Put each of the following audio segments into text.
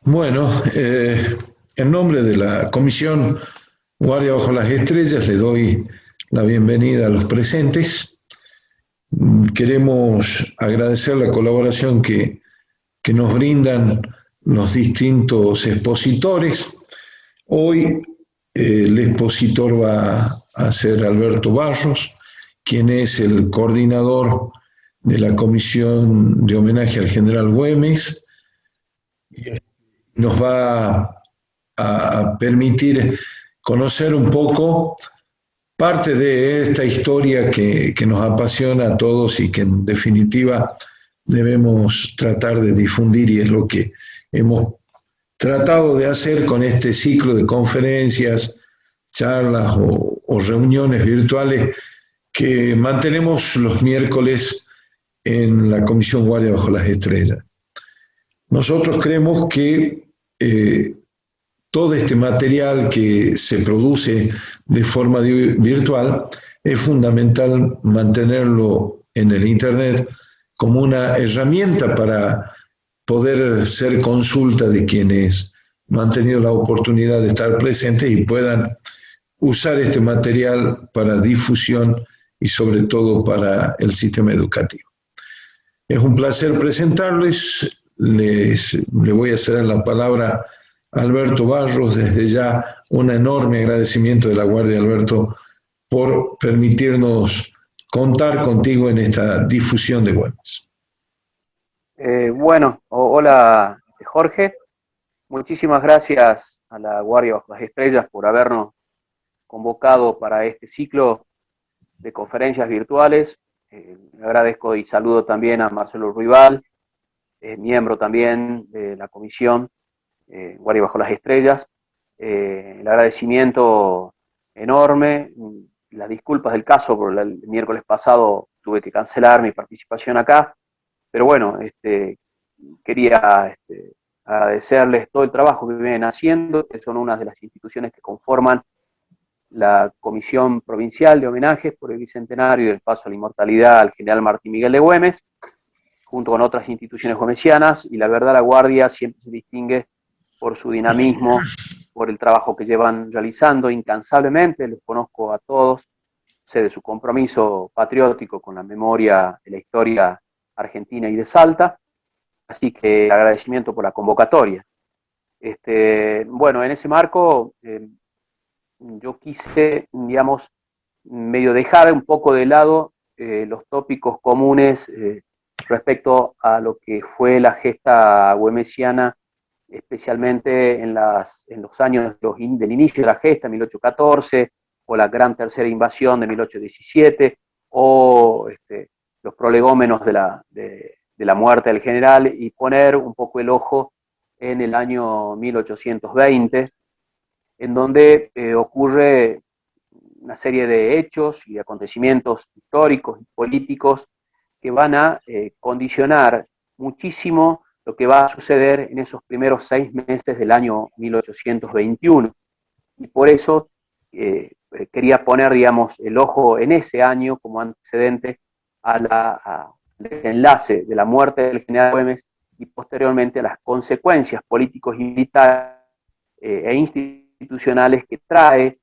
Bueno, en nombre de la Comisión Guardia Bajo las Estrellas le doy la bienvenida a los presentes. Queremos agradecer la colaboración que nos brindan los distintos expositores. Hoy el expositor va a ser Alberto Barros, quien es el coordinador de la Comisión de Homenaje al General Güemes. Nos va a permitir conocer un poco parte de esta historia que nos apasiona a todos y que en definitiva debemos tratar de difundir, y es lo que hemos tratado de hacer con este ciclo de conferencias, charlas o reuniones virtuales que mantenemos los miércoles en la Comisión Guardia Bajo las Estrellas. Nosotros creemos que todo este material que se produce de forma virtual es fundamental mantenerlo en el Internet como una herramienta para poder ser consulta de quienes no han tenido la oportunidad de estar presentes y puedan usar este material para difusión y sobre todo para el sistema educativo. Es un placer presentarles. Le voy a ceder la palabra a Alberto Barros. Desde ya un enorme agradecimiento de la Guardia, Alberto, por permitirnos contar contigo en esta difusión de Güemes. Hola Jorge, muchísimas gracias a la Guardia Bajo las Estrellas por habernos convocado para este ciclo de conferencias virtuales. Agradezco y saludo también a Marcelo Ruibal, miembro también de la Comisión Guardia Bajo las Estrellas. El agradecimiento enorme, las disculpas del caso, porque el miércoles pasado tuve que cancelar mi participación acá, pero bueno, quería agradecerles todo el trabajo que vienen haciendo, que son una de las instituciones que conforman la Comisión Provincial de Homenajes por el Bicentenario y el Paso a la Inmortalidad al General Martín Miguel de Güemes, junto con otras instituciones güemesianas, y la verdad la Guardia siempre se distingue por su dinamismo, por el trabajo que llevan realizando incansablemente. Les conozco a todos, sé de su compromiso patriótico con la memoria de la historia argentina y de Salta, así que agradecimiento por la convocatoria. Bueno, en ese marco yo quise, digamos, medio dejar un poco de lado los tópicos comunes respecto a lo que fue la gesta güemesiana, especialmente en los años del inicio de la gesta, 1814, o la gran tercera invasión de 1817, o los prolegómenos de la muerte del general, y poner un poco el ojo en el año 1820, en donde ocurre una serie de hechos y acontecimientos históricos y políticos que van a condicionar muchísimo lo que va a suceder en esos primeros 6 meses del año 1821. Y por eso quería poner, digamos, el ojo en ese año como antecedente al desenlace de la muerte del general Güemes y posteriormente a las consecuencias políticos y militares e institucionales que trae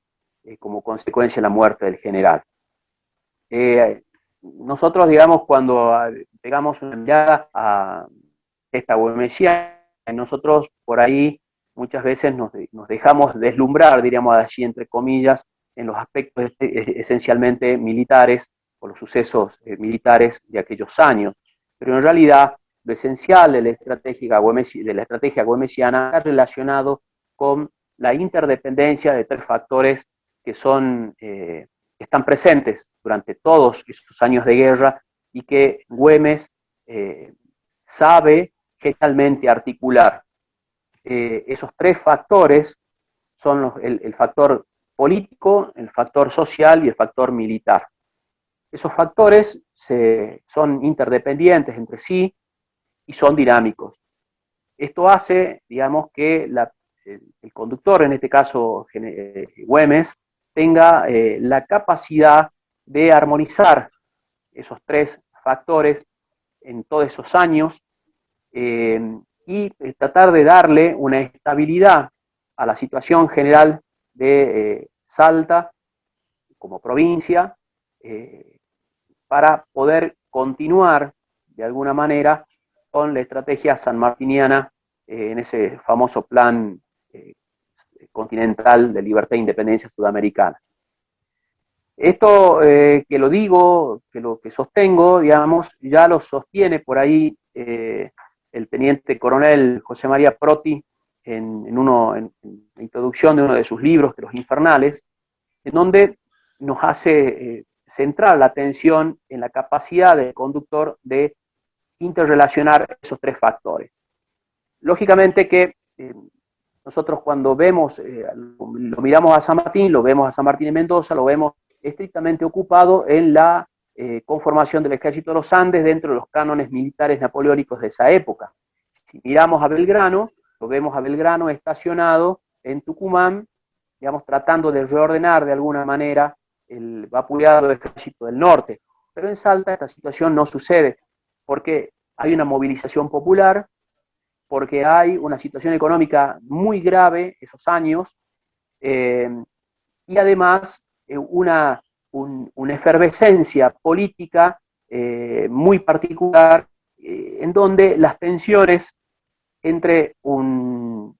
como consecuencia la muerte del general. Nosotros, digamos, cuando pegamos una mirada a esta güemesiana, nosotros por ahí muchas veces nos dejamos deslumbrar, diríamos así, entre comillas, en los aspectos esencialmente militares o los sucesos militares de aquellos años. Pero en realidad lo esencial de la estrategia güemesiana está relacionado con la interdependencia de 3 factores que son están presentes durante todos esos años de guerra y que Güemes sabe generalmente articular. Esos 3 factores son el factor político, el factor social y el factor militar. Esos factores son interdependientes entre sí y son dinámicos. Esto hace, digamos, que el conductor, en este caso Güemes, tenga la capacidad de armonizar esos 3 factores en todos esos años, y tratar de darle una estabilidad a la situación general de Salta como provincia, para poder continuar de alguna manera con la estrategia sanmartiniana en ese famoso plan continental de libertad e independencia sudamericana. Esto que lo digo, que lo que sostengo, digamos, ya lo sostiene por ahí el teniente coronel José María Proti en la introducción de uno de sus libros, de Los Infernales, en donde nos hace centrar la atención en la capacidad del conductor de interrelacionar esos tres factores. Lógicamente que nosotros cuando vemos, lo miramos a San Martín, lo vemos a San Martín de Mendoza, lo vemos estrictamente ocupado en la conformación del Ejército de los Andes dentro de los cánones militares napoleónicos de esa época. Si miramos a Belgrano, lo vemos a Belgrano estacionado en Tucumán, digamos, tratando de reordenar de alguna manera el vapuleado Ejército del Norte. Pero en Salta esta situación no sucede, porque hay una movilización popular, porque hay una situación económica muy grave esos años, y además una efervescencia política muy particular, en donde las tensiones entre un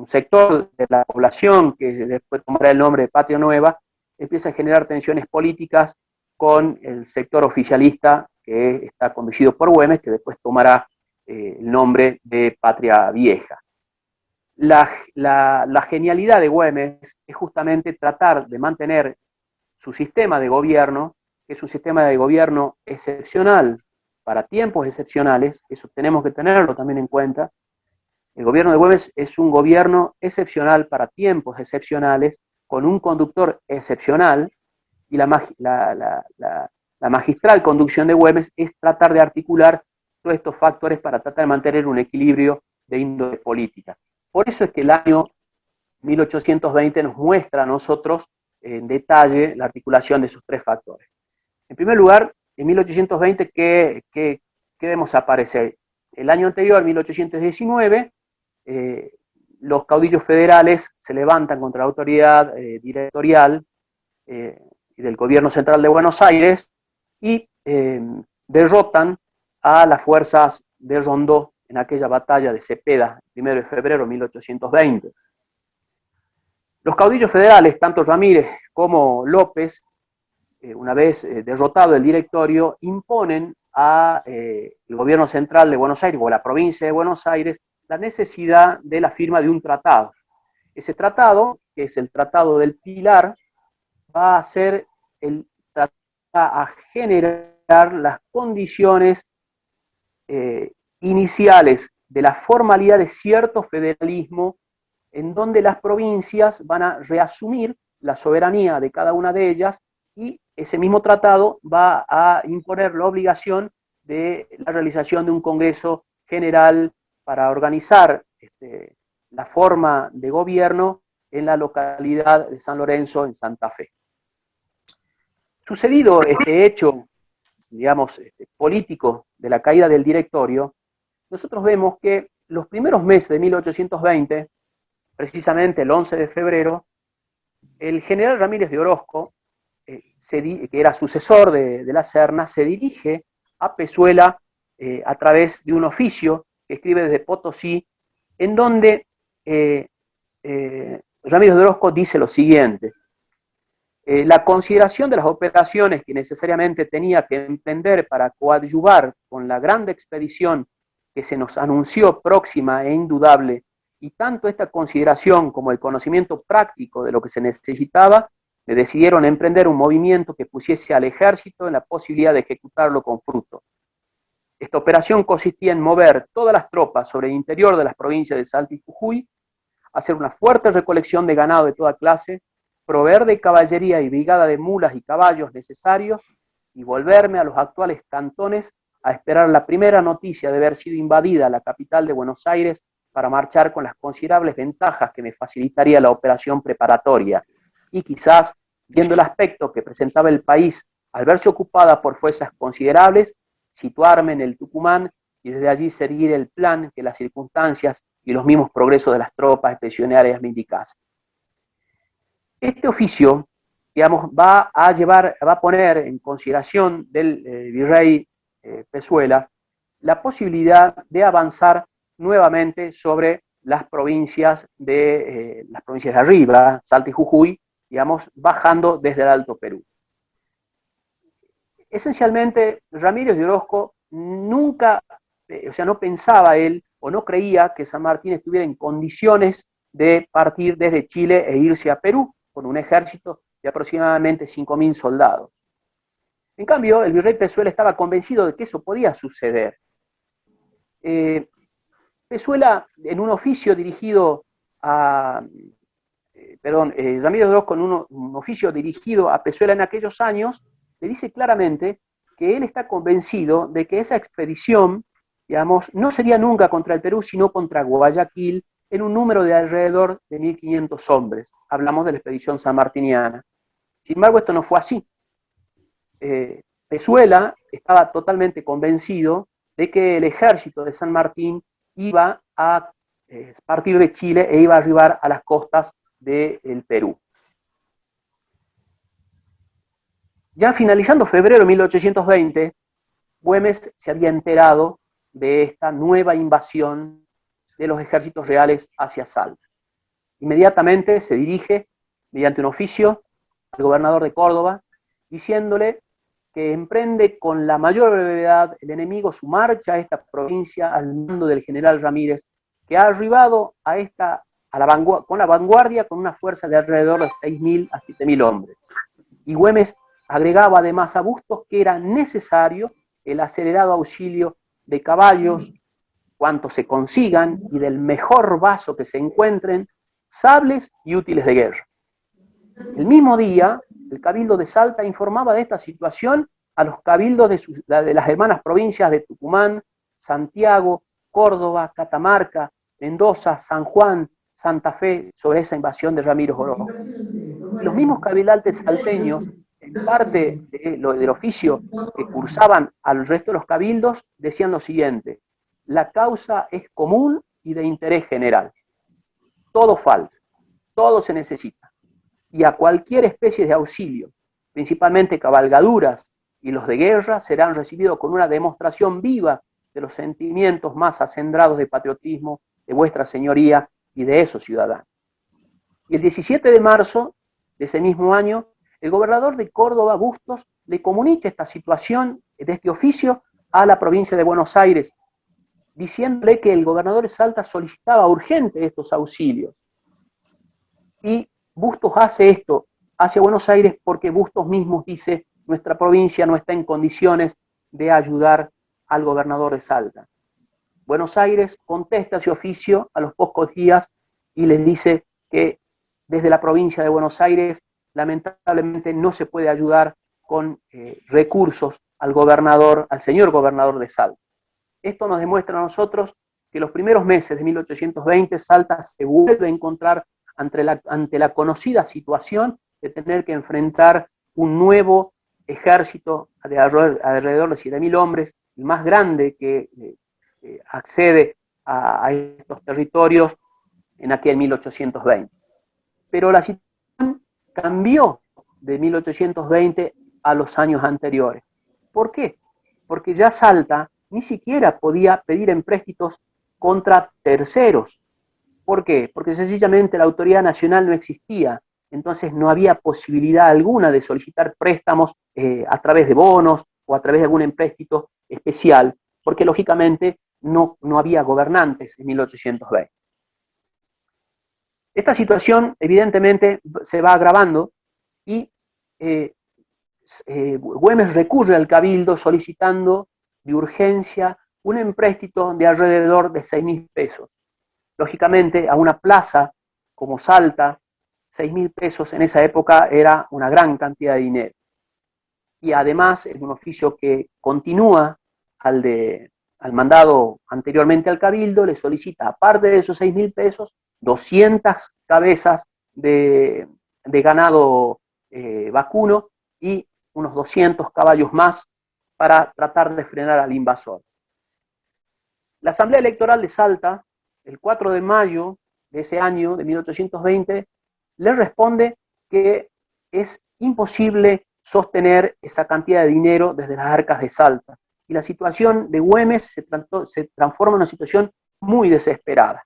sector de la población, que después tomará el nombre de Patria Nueva, empieza a generar tensiones políticas con el sector oficialista que está conducido por Güemes, que después tomará el nombre de Patria Vieja. La genialidad de Güemes es justamente tratar de mantener su sistema de gobierno, que es un sistema de gobierno excepcional para tiempos excepcionales, eso tenemos que tenerlo también en cuenta. El gobierno de Güemes es un gobierno excepcional para tiempos excepcionales, con un conductor excepcional, y la magistral conducción de Güemes es tratar de articular todos estos factores para tratar de mantener un equilibrio de índole política. Por eso es que el año 1820 nos muestra a nosotros en detalle la articulación de esos tres factores. En primer lugar, en 1820, ¿qué vemos aparecer? El año anterior, 1819, los caudillos federales se levantan contra la autoridad directorial y del gobierno central de Buenos Aires y derrotan a las fuerzas de Rondó en aquella batalla de Cepeda, 1 de febrero de 1820. Los caudillos federales, tanto Ramírez como López, una vez derrotado el directorio, imponen al gobierno central de Buenos Aires o a la provincia de Buenos Aires la necesidad de la firma de un tratado. Ese tratado, que es el Tratado del Pilar, va a ser a generar las condiciones iniciales de la formalidad de cierto federalismo, en donde las provincias van a reasumir la soberanía de cada una de ellas, y ese mismo tratado va a imponer la obligación de la realización de un Congreso General para organizar la forma de gobierno en la localidad de San Lorenzo, en Santa Fe. Sucedido este hecho, digamos, político de la caída del directorio, nosotros vemos que los primeros meses de 1820, precisamente el 11 de febrero, el general Ramírez de Orozco, que era sucesor de la Serna, se dirige a Pezuela a través de un oficio que escribe desde Potosí, en donde Ramírez de Orozco dice lo siguiente: la consideración de las operaciones que necesariamente tenía que emprender para coadyuvar con la grande expedición que se nos anunció próxima e indudable, y tanto esta consideración como el conocimiento práctico de lo que se necesitaba, le decidieron emprender un movimiento que pusiese al ejército en la posibilidad de ejecutarlo con fruto. Esta operación consistía en mover todas las tropas sobre el interior de las provincias de Salta y Jujuy, hacer una fuerte recolección de ganado de toda clase, proveer de caballería y brigada de mulas y caballos necesarios, y volverme a los actuales cantones a esperar la primera noticia de haber sido invadida la capital de Buenos Aires para marchar con las considerables ventajas que me facilitaría la operación preparatoria, y quizás, viendo el aspecto que presentaba el país al verse ocupada por fuerzas considerables, situarme en el Tucumán y desde allí seguir el plan que las circunstancias y los mismos progresos de las tropas expedicionarias me indicasen. Este oficio, digamos, va a poner en consideración del virrey Pezuela la posibilidad de avanzar nuevamente sobre las provincias de arriba, Salta y Jujuy, digamos, bajando desde el Alto Perú. Esencialmente, Ramírez de Orozco nunca, o sea, no pensaba él o no creía que San Martín estuviera en condiciones de partir desde Chile e irse a Perú con un ejército de aproximadamente 5.000 soldados. En cambio, el virrey Pezuela estaba convencido de que eso podía suceder. Pezuela, en un oficio dirigido a, Ramírez de Orozco, en un oficio dirigido a Pezuela en aquellos años, le dice claramente que él está convencido de que esa expedición, digamos, no sería nunca contra el Perú, sino contra Guayaquil, en un número de alrededor de 1.500 hombres. Hablamos de la expedición sanmartiniana. Sin embargo, esto no fue así. Pezuela estaba totalmente convencido de que el ejército de San Martín iba a partir de Chile e iba a arribar a las costas del Perú. Ya finalizando febrero de 1820, Güemes se había enterado de esta nueva invasión de los ejércitos reales hacia Salta. Inmediatamente se dirige, mediante un oficio, al gobernador de Córdoba, diciéndole que emprende con la mayor brevedad el enemigo su marcha a esta provincia al mando del general Ramírez, que ha arribado con la vanguardia con una fuerza de alrededor de 6.000 a 7.000 hombres. Y Güemes agregaba además a Bustos que era necesario el acelerado auxilio de caballos, cuantos se consigan, y del mejor vaso que se encuentren, sables y útiles de guerra. El mismo día, el Cabildo de Salta informaba de esta situación a los cabildos de las hermanas provincias de Tucumán, Santiago, Córdoba, Catamarca, Mendoza, San Juan, Santa Fe, sobre esa invasión de Ramírez de Orozco. Los mismos cabildantes salteños, en parte del oficio que cursaban al resto de los cabildos, decían lo siguiente: la causa es común y de interés general. Todo falta, todo se necesita. Y a cualquier especie de auxilio, principalmente cabalgaduras y los de guerra, serán recibidos con una demostración viva de los sentimientos más acendrados de patriotismo de vuestra señoría y de esos ciudadanos. Y el 17 de marzo de ese mismo año, el gobernador de Córdoba, Bustos, le comunica esta situación de este oficio a la provincia de Buenos Aires, diciéndole que el gobernador de Salta solicitaba urgente estos auxilios. Y Bustos hace esto hacia Buenos Aires porque Bustos mismo dice: nuestra provincia no está en condiciones de ayudar al gobernador de Salta. Buenos Aires contesta ese oficio a los pocos días y les dice que desde la provincia de Buenos Aires lamentablemente no se puede ayudar con recursos al señor gobernador de Salta. Esto nos demuestra a nosotros que los primeros meses de 1820 Salta se vuelve a encontrar ante la conocida situación de tener que enfrentar un nuevo ejército de alrededor de 7.000 hombres, el más grande que accede a estos territorios en aquel 1820. Pero la situación cambió de 1820 a los años anteriores. ¿Por qué? Porque ya Salta ni siquiera podía pedir empréstitos contra terceros. ¿Por qué? Porque sencillamente la autoridad nacional no existía, entonces no había posibilidad alguna de solicitar préstamos a través de bonos o a través de algún empréstito especial, porque lógicamente no había gobernantes en 1820. Esta situación evidentemente se va agravando y Güemes recurre al Cabildo solicitando de urgencia un empréstito de alrededor de 6.000 pesos. Lógicamente, a una plaza como Salta, 6.000 pesos en esa época era una gran cantidad de dinero. Y además, es un oficio que continúa al mandado anteriormente al Cabildo, le solicita, aparte de esos 6.000 pesos, 200 cabezas de ganado vacuno y unos 200 caballos más para tratar de frenar al invasor. La Asamblea Electoral de Salta, el 4 de mayo de ese año, de 1820, le responde que es imposible sostener esa cantidad de dinero desde las arcas de Salta. Y la situación de Güemes se transforma en una situación muy desesperada.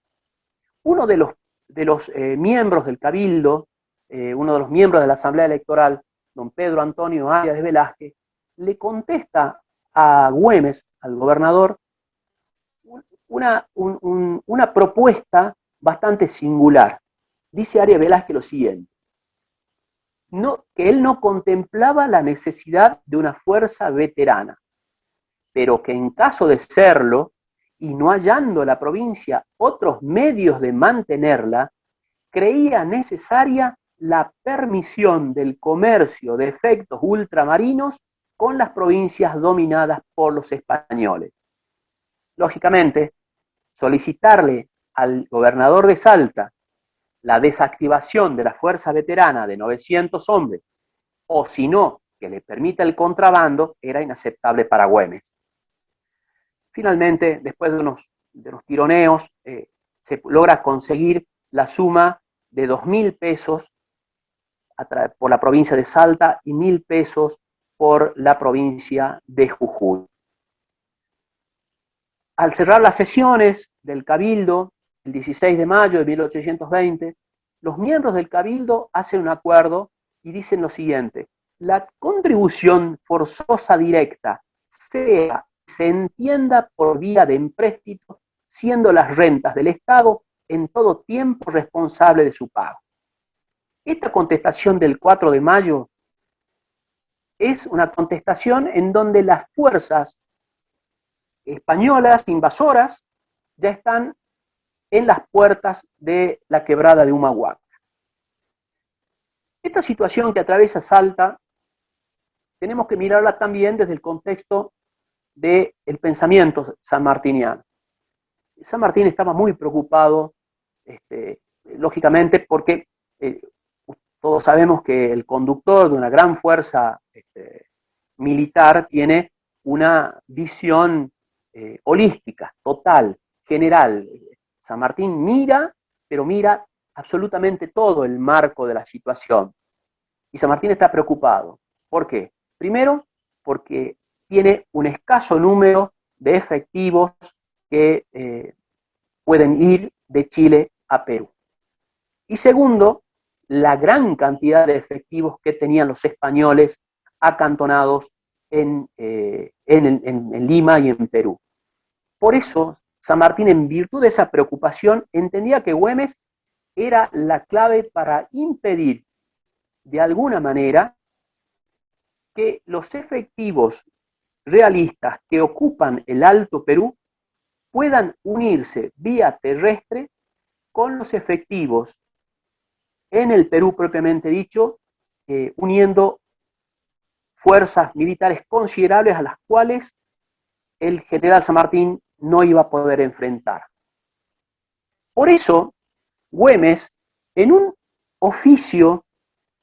Uno de los miembros del Cabildo, uno de los miembros de la Asamblea Electoral, don Pedro Antonio Arias de Velázquez, le contesta a Güemes, al gobernador, una propuesta bastante singular. Dice Arias Velázquez lo siguiente: que él no contemplaba la necesidad de una fuerza veterana, pero que en caso de serlo, y no hallando la provincia otros medios de mantenerla, creía necesaria la permisión del comercio de efectos ultramarinos con las provincias dominadas por los españoles. Lógicamente, solicitarle al gobernador de Salta la desactivación de la fuerza veterana de 900 hombres, o si no, que le permita el contrabando, era inaceptable para Güemes. Finalmente, después de unos tironeos, se logra conseguir la suma de 2.000 pesos por la provincia de Salta y 1.000 pesos por la provincia de Jujuy. Al cerrar las sesiones del Cabildo, el 16 de mayo de 1820, los miembros del Cabildo hacen un acuerdo y dicen lo siguiente: la contribución forzosa directa se entienda por vía de empréstito, siendo las rentas del Estado en todo tiempo responsable de su pago. Esta contestación del 4 de mayo es una contestación en donde las fuerzas españolas invasoras ya están en las puertas de la quebrada de Humahuaca. Esta situación que atraviesa Salta tenemos que mirarla también desde el contexto del pensamiento sanmartiniano. San Martín estaba muy preocupado, lógicamente, porque todos sabemos que el conductor de una gran fuerza militar tiene una visión holística, total, general. San Martín mira, pero mira absolutamente todo el marco de la situación. Y San Martín está preocupado. ¿Por qué? Primero, porque tiene un escaso número de efectivos que pueden ir de Chile a Perú. Y segundo, la gran cantidad de efectivos que tenían los españoles acantonados en Lima y en Perú. Por eso, San Martín, en virtud de esa preocupación, entendía que Güemes era la clave para impedir, de alguna manera, que los efectivos realistas que ocupan el Alto Perú puedan unirse vía terrestre con los efectivos en el Perú propiamente dicho, uniendo fuerzas militares considerables a las cuales el general San Martín no iba a poder enfrentar. Por eso, Güemes, en un oficio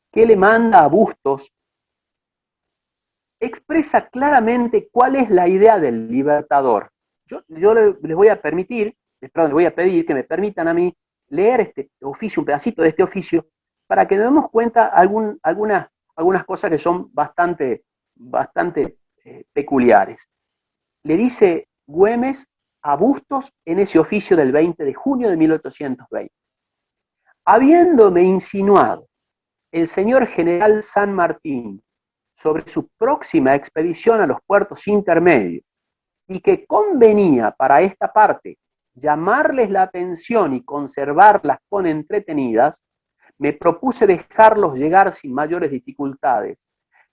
que le manda a Bustos, expresa claramente cuál es la idea del libertador. Yo les voy a pedir que me permitan a mí leer este oficio, un pedacito de este oficio, para que nos demos cuenta algunas cosas que son bastante peculiares. Le dice Güemes a Bustos en ese oficio del 20 de junio de 1820. Habiéndome insinuado el señor general San Martín sobre su próxima expedición a los puertos intermedios y que convenía para esta parte llamarles la atención y conservarlas con entretenidas, me propuse dejarlos llegar sin mayores dificultades,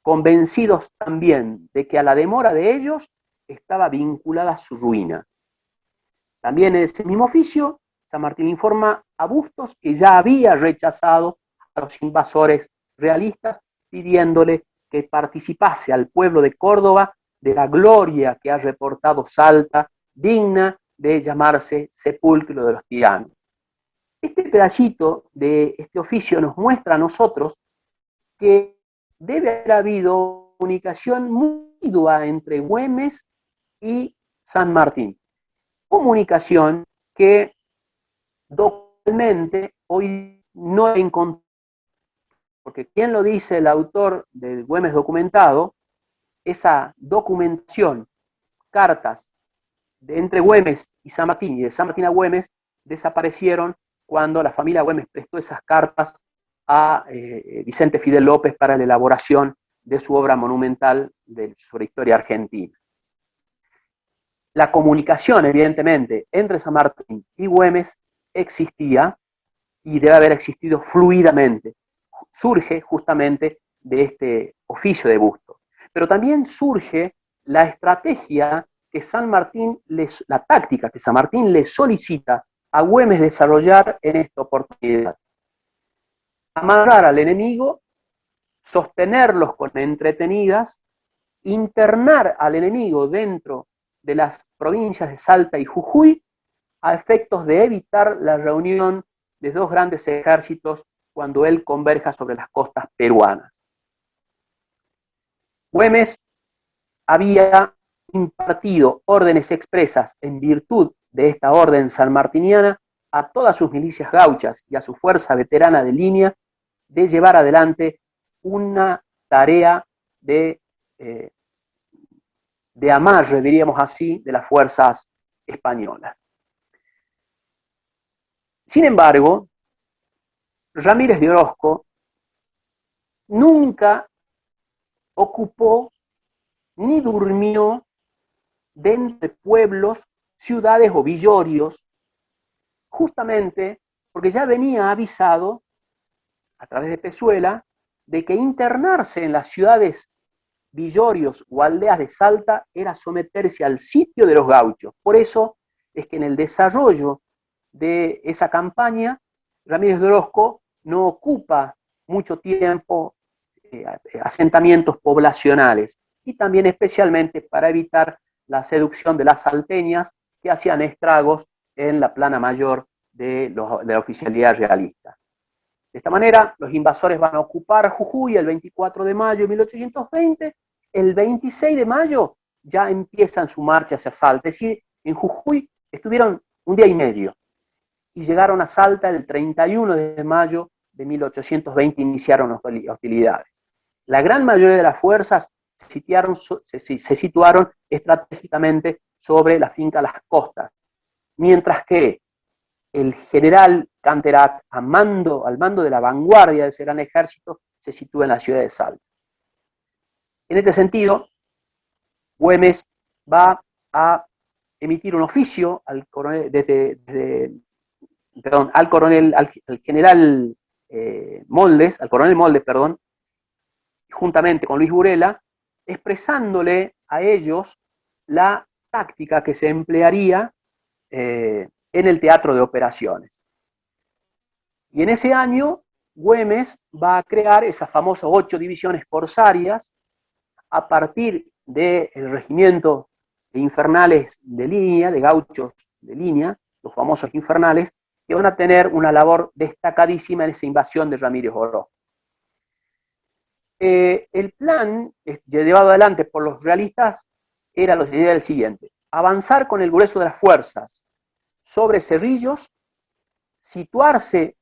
convencidos también de que a la demora de ellos estaba vinculada su ruina. También en ese mismo oficio, San Martín informa a Bustos que ya había rechazado a los invasores realistas, pidiéndole que participase al pueblo de Córdoba de la gloria que ha reportado Salta, digna de llamarse sepulcro de los tiranos. Este pedacito de este oficio nos muestra a nosotros que debe haber habido comunicación mutua entre Güemes y San Martín. comunicación que documentalmente hoy no encontramos, porque quien lo dice, el autor del Güemes documentado, esa documentación, cartas entre Güemes y San Martín, y de San Martín a Güemes, desaparecieron cuando la familia Güemes prestó esas cartas a Vicente Fidel López para la elaboración de su obra monumental sobre historia argentina. La comunicación, evidentemente, entre San Martín y Güemes existía y debe haber existido fluidamente. Surge justamente de este oficio de Bustos. Pero también surge la estrategia que San Martín, la táctica que San Martín le solicita a Güemes desarrollar en esta oportunidad. Amarrar al enemigo, sostenerlos con entretenidas, internar al enemigo dentro de las provincias de Salta y Jujuy a efectos de evitar la reunión de dos grandes ejércitos cuando él converja sobre las costas peruanas. Güemes había impartido órdenes expresas en virtud de esta orden sanmartiniana a todas sus milicias gauchas y a su fuerza veterana de línea de llevar adelante una tarea de amarre, diríamos así, de las fuerzas españolas. Sin embargo, Ramírez de Orozco nunca ocupó ni durmió dentro de pueblos, ciudades o villorios, justamente porque ya venía avisado a través de Pezuela de que internarse en las ciudades, villorios o aldeas de Salta era someterse al sitio de los gauchos. Por eso es que en el desarrollo de esa campaña, Ramírez de Orozco no ocupa mucho tiempo asentamientos poblacionales, y también especialmente para evitar la seducción de las salteñas que hacían estragos en la plana mayor de la oficialidad realista. De esta manera, los invasores van a ocupar Jujuy el 24 de mayo de 1820, el 26 de mayo ya empiezan su marcha hacia Salta, es decir, en Jujuy estuvieron un día y medio, y llegaron a Salta el 31 de mayo de 1820, iniciaron hostilidades. La gran mayoría de las fuerzas se situaron estratégicamente sobre la finca Las Costas, mientras que el general Canterac, al mando de la vanguardia de ese gran ejército, se sitúa en la ciudad de Salta. En este sentido, Güemes va a emitir un oficio al general Moldes, al coronel Moldes, perdón, juntamente con Luis Burela, expresándole a ellos la táctica que se emplearía en el teatro de operaciones. Y en ese año, Güemes va a crear esas famosas 8 divisiones corsarias a partir del regimiento de infernales de línea, de gauchos de línea, los famosos infernales, que van a tener una labor destacadísima en esa invasión de Ramírez Orozco. El plan llevado adelante por los realistas era el siguiente: avanzar con el grueso de las fuerzas sobre Cerrillos, situarse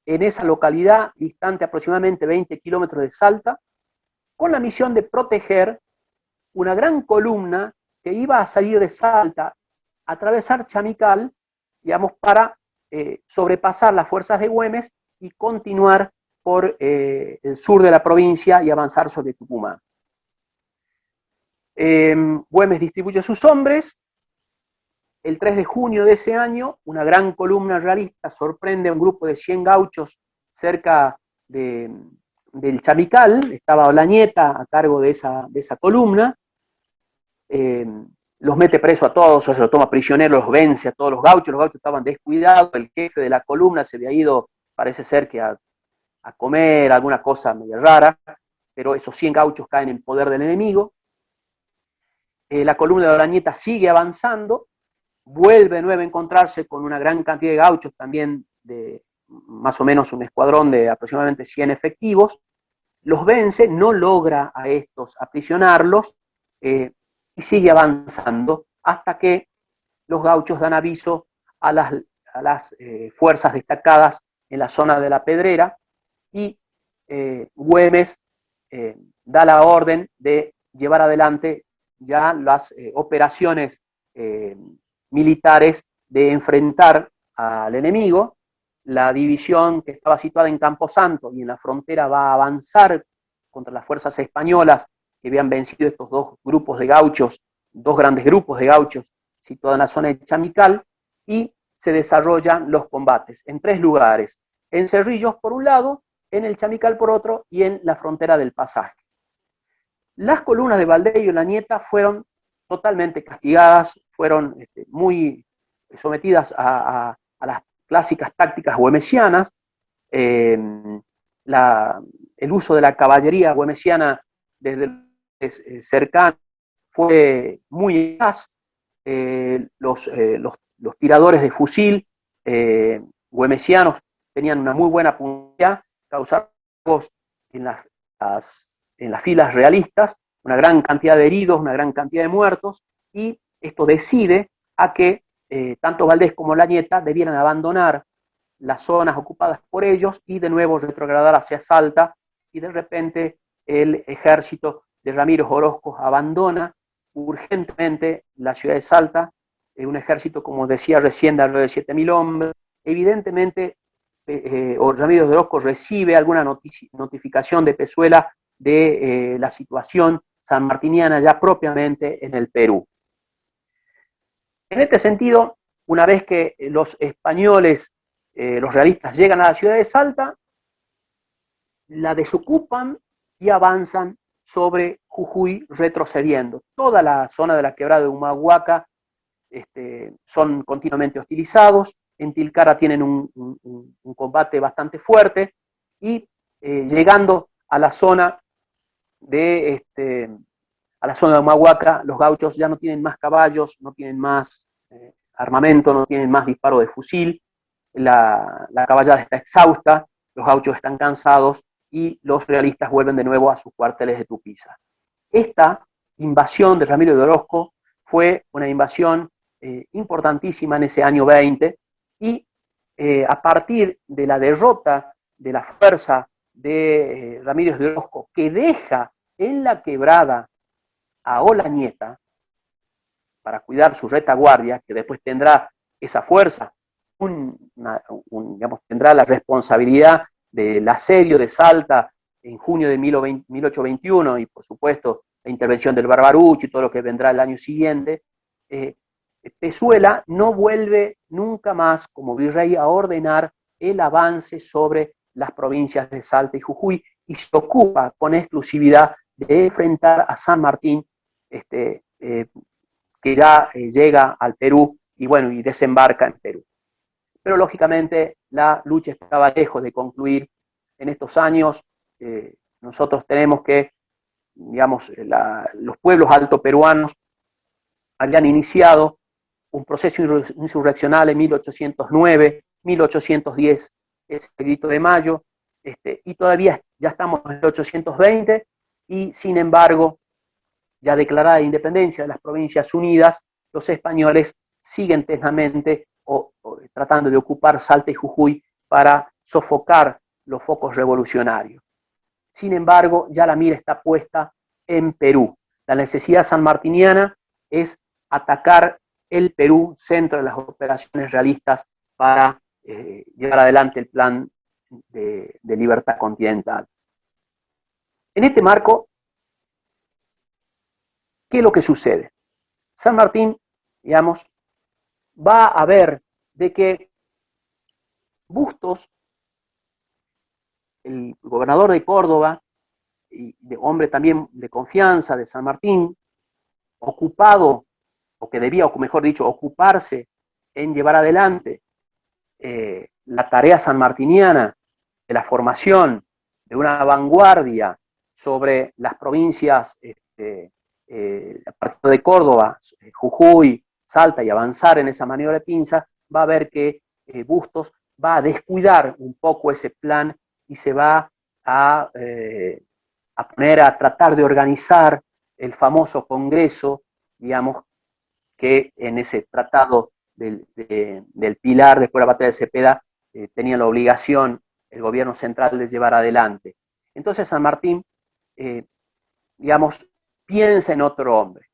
en esa localidad distante aproximadamente 20 kilómetros de Salta, con la misión de proteger una gran columna que iba a salir de Salta, atravesar Chamical, digamos, para sobrepasar las fuerzas de Güemes y continuar por el sur de la provincia y avanzar sobre Tucumán. Güemes distribuye a sus hombres. El 3 de junio de ese año, una gran columna realista sorprende a un grupo de 100 gauchos cerca del Chamical. Estaba Olañeta a cargo de esa columna. Los mete preso a todos, o se los toma prisioneros, los vence a todos los gauchos estaban descuidados, el jefe de la columna se había ido, parece ser que a comer, alguna cosa medio rara, pero esos 100 gauchos caen en poder del enemigo. La columna de Olañeta sigue avanzando, vuelve de nuevo a encontrarse con una gran cantidad de gauchos, también de más o menos un escuadrón de aproximadamente 100 efectivos, los vence, no logra a estos aprisionarlos, y sigue avanzando hasta que los gauchos dan aviso a las fuerzas destacadas en la zona de la Pedrera, y Güemes da la orden de llevar adelante ya las operaciones militares de enfrentar al enemigo. La división que estaba situada en Camposanto y en la frontera va a avanzar contra las fuerzas españolas que habían vencido estos dos grupos de gauchos, dos grandes grupos de gauchos situados en la zona de Chamical, y se desarrollan los combates en 3 lugares: en Cerrillos por un lado, en el Chamical por otro, y en la frontera del Pasaje. Las columnas de Valdeyo y La Nieta fueron totalmente castigadas, fueron muy sometidas a las clásicas tácticas güemesianas. El uso de la caballería güemesiana desde cercano fue muy eficaz. Los tiradores de fusil güemesianos tenían una muy buena puntería, causaron en las filas realistas una gran cantidad de heridos, una gran cantidad de muertos, y esto decide a que tanto Valdés como La Nieta debieran abandonar las zonas ocupadas por ellos y de nuevo retrogradar hacia Salta, y de repente el ejército de Ramiro Orozco abandona urgentemente la ciudad de Salta, un ejército, como decía recién, de alrededor de 7.000 hombres. Evidentemente, Ramiro Orozco recibe alguna notificación de Pezuela de la situación sanmartiniana ya propiamente en el Perú. En este sentido, una vez que los españoles, los realistas, llegan a la ciudad de Salta, la desocupan y avanzan sobre Jujuy, retrocediendo. Toda la zona de la quebrada de Humahuaca son continuamente hostilizados. En Tilcara tienen un combate bastante fuerte, y llegando a la zona de Humahuaca, los gauchos ya no tienen más caballos, no tienen más armamento, no tienen más disparo de fusil, la caballada está exhausta, los gauchos están cansados, y los realistas vuelven de nuevo a sus cuarteles de Tupiza. Esta invasión de Ramiro de Orozco fue una invasión importantísima en ese año 20, y a partir de la derrota de la fuerza de Ramírez de Orozco, que deja en la quebrada a Olañeta para cuidar su retaguardia, que después tendrá esa fuerza, tendrá la responsabilidad del asedio de Salta en junio de 1821, y por supuesto la intervención del Barbarucho y todo lo que vendrá el año siguiente. Pezuela no vuelve nunca más como virrey a ordenar el avance sobre las provincias de Salta y Jujuy, y se ocupa con exclusividad de enfrentar a San Martín, que ya llega al Perú y desembarca en Perú. Pero lógicamente la lucha estaba lejos de concluir. En estos años nosotros tenemos que, los pueblos altoperuanos habían iniciado un proceso insurreccional en 1809, 1810, es el grito de mayo, y todavía ya estamos en 1820, y sin embargo, ya declarada la independencia de las Provincias Unidas, los españoles siguen tenazmente tratando de ocupar Salta y Jujuy para sofocar los focos revolucionarios. Sin embargo, ya la mira está puesta en Perú. La necesidad sanmartiniana es atacar el Perú, centro de las operaciones realistas, para llevar adelante el plan de libertad continental. En este marco, ¿qué es lo que sucede? San Martín, va a ver de que Bustos, el gobernador de Córdoba, y de hombre también de confianza de San Martín, ocupado, o que debía, o mejor dicho, ocuparse en llevar adelante la tarea sanmartiniana de la formación de una vanguardia sobre las provincias a partir de Córdoba, Jujuy, Salta, y avanzar en esa maniobra de pinza, va a ver que Bustos va a descuidar un poco ese plan y se va a poner a tratar de organizar el famoso Congreso, que en ese tratado del Pilar, después de la batalla de Cepeda, tenía la obligación el gobierno central de llevar adelante. Entonces San Martín, digamos, piensa en otro hombre,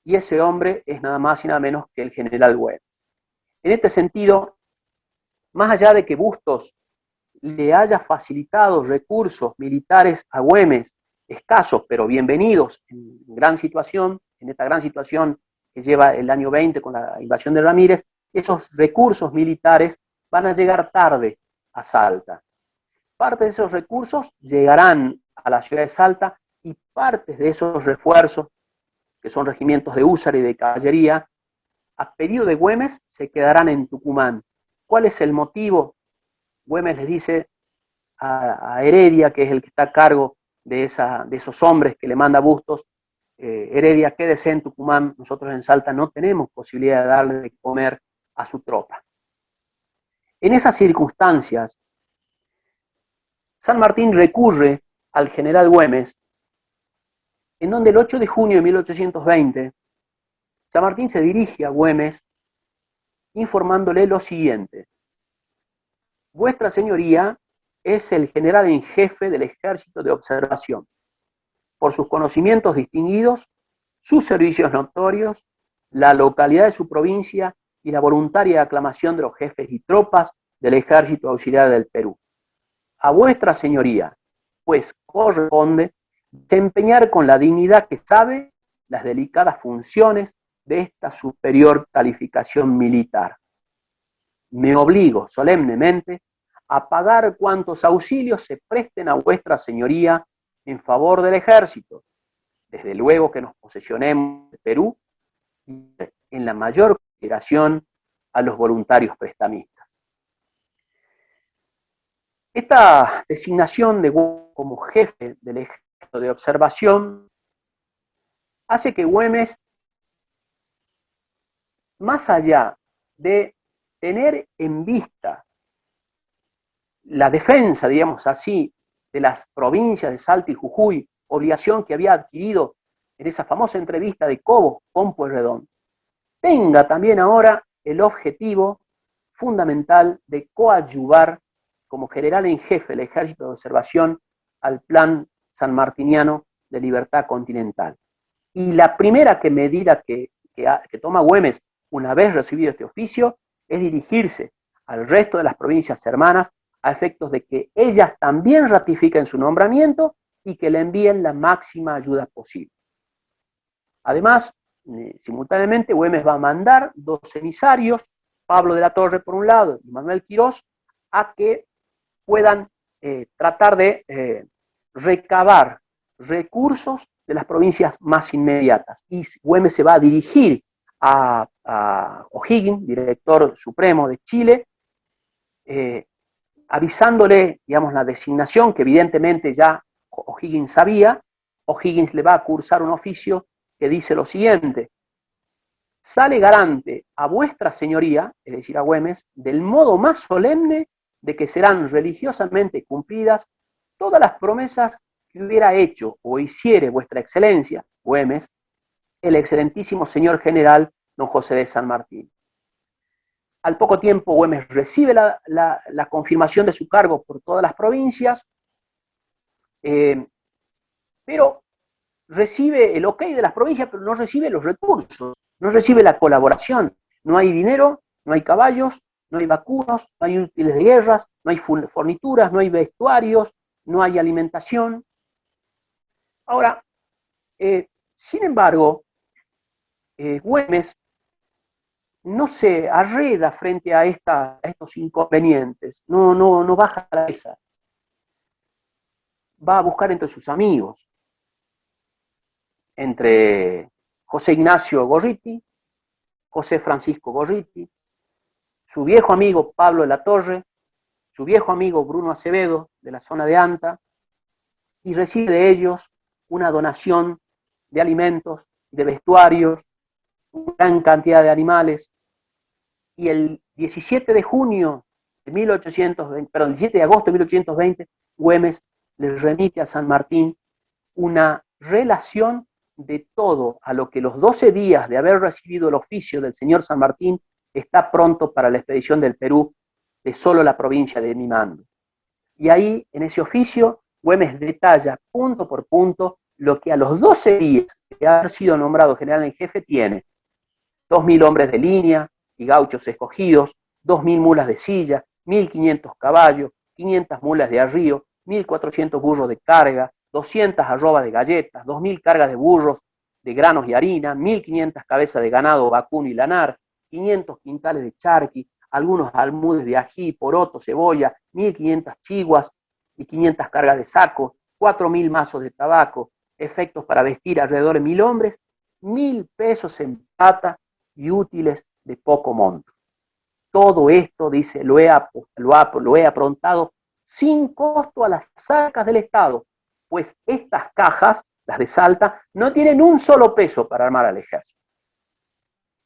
y ese hombre es nada más y nada menos que el general Güemes. En este sentido, más allá de que Bustos le haya facilitado recursos militares a Güemes, escasos pero bienvenidos, en esta gran situación que lleva el año 20 con la invasión de Ramírez, esos recursos militares van a llegar tarde a Salta. Parte de esos recursos llegarán a la ciudad de Salta y partes de esos refuerzos, que son regimientos de húsar y de caballería, a pedido de Güemes se quedarán en Tucumán. ¿Cuál es el motivo? Güemes les dice a Heredia, que es el que está a cargo de esos hombres que le manda Bustos, Heredia, quédese en Tucumán, nosotros en Salta no tenemos posibilidad de darle de comer a su tropa. En esas circunstancias, San Martín recurre al general Güemes, en donde el 8 de junio de 1820, San Martín se dirige a Güemes informándole lo siguiente: Vuestra Señoría es el general en jefe del ejército de observación. Por sus conocimientos distinguidos, sus servicios notorios, la localidad de su provincia y la voluntaria aclamación de los jefes y tropas del ejército auxiliar del Perú. A vuestra señoría, pues, corresponde desempeñar con la dignidad que sabe las delicadas funciones de esta superior calificación militar. Me obligo solemnemente a pagar cuantos auxilios se presten a vuestra señoría en favor del ejército, desde luego que nos posesionemos de Perú y en la mayor consideración a los voluntarios prestamistas. Esta designación de Güemes como jefe del ejército de observación hace que Güemes, más allá de tener en vista la defensa, digamos así, de las provincias de Salta y Jujuy, obligación que había adquirido en esa famosa entrevista de Cobos con Pueyrredón, tenga también ahora el objetivo fundamental de coadyuvar como general en jefe del ejército de observación al plan sanmartiniano de libertad continental. Y la primera medida que toma Güemes una vez recibido este oficio es dirigirse al resto de las provincias hermanas a efectos de que ellas también ratifiquen su nombramiento y que le envíen la máxima ayuda posible. Además, simultáneamente, Güemes va a mandar 2 emisarios, Pablo de la Torre por un lado y Manuel Quirós, a que puedan tratar de recabar recursos de las provincias más inmediatas. Y Güemes se va a dirigir a O'Higgins, director supremo de Chile, avisándole, digamos, la designación que evidentemente ya O'Higgins sabía. O'Higgins le va a cursar un oficio que dice lo siguiente: sale garante a vuestra señoría, es decir, a Güemes, del modo más solemne de que serán religiosamente cumplidas todas las promesas que hubiera hecho o hiciere vuestra excelencia, Güemes, el excelentísimo señor general don José de San Martín. Al poco tiempo Güemes recibe la confirmación de su cargo por todas las provincias, pero recibe el ok de las provincias, pero no recibe los recursos, no recibe la colaboración. No hay dinero, no hay caballos, no hay vacunos, no hay útiles de guerras, no hay fornituras, no hay vestuarios, no hay alimentación. Ahora, sin embargo, Güemes no se arreda frente a estos inconvenientes, no baja la cabeza. Va a buscar entre sus amigos, entre José Ignacio Gorriti, José Francisco Gorriti, su viejo amigo Pablo de la Torre, su viejo amigo Bruno Acevedo, de la zona de Anta, y recibe de ellos una donación de alimentos, de vestuarios, una gran cantidad de animales, y el 17 de junio de 1820, perdón, el 17 de agosto de 1820, Güemes le remite a San Martín una relación de todo a lo que los 12 días de haber recibido el oficio del señor San Martín está pronto para la expedición del Perú de solo la provincia de mi mando. Y ahí, en ese oficio, Güemes detalla punto por punto lo que a los 12 días de haber sido nombrado general en jefe tiene: 2.000 hombres de línea y gauchos escogidos, 2.000 mulas de silla, 1.500 caballos, 500 mulas de arrío, 1.400 burros de carga, 200 arrobas de galletas, 2.000 cargas de burros, de granos y harina, 1.500 cabezas de ganado vacuno y lanar, 500 quintales de charqui, algunos almudes de ají, poroto, cebolla, 1.500 chiguas y 500 cargas de saco, 4.000 mazos de tabaco, efectos para vestir alrededor de 1.000 hombres, 1.000 pesos en plata y útiles de poco monto. Todo esto, dice, lo he aprontado sin costo a las arcas del Estado, pues estas cajas, las de Salta, no tienen un solo peso para armar al ejército.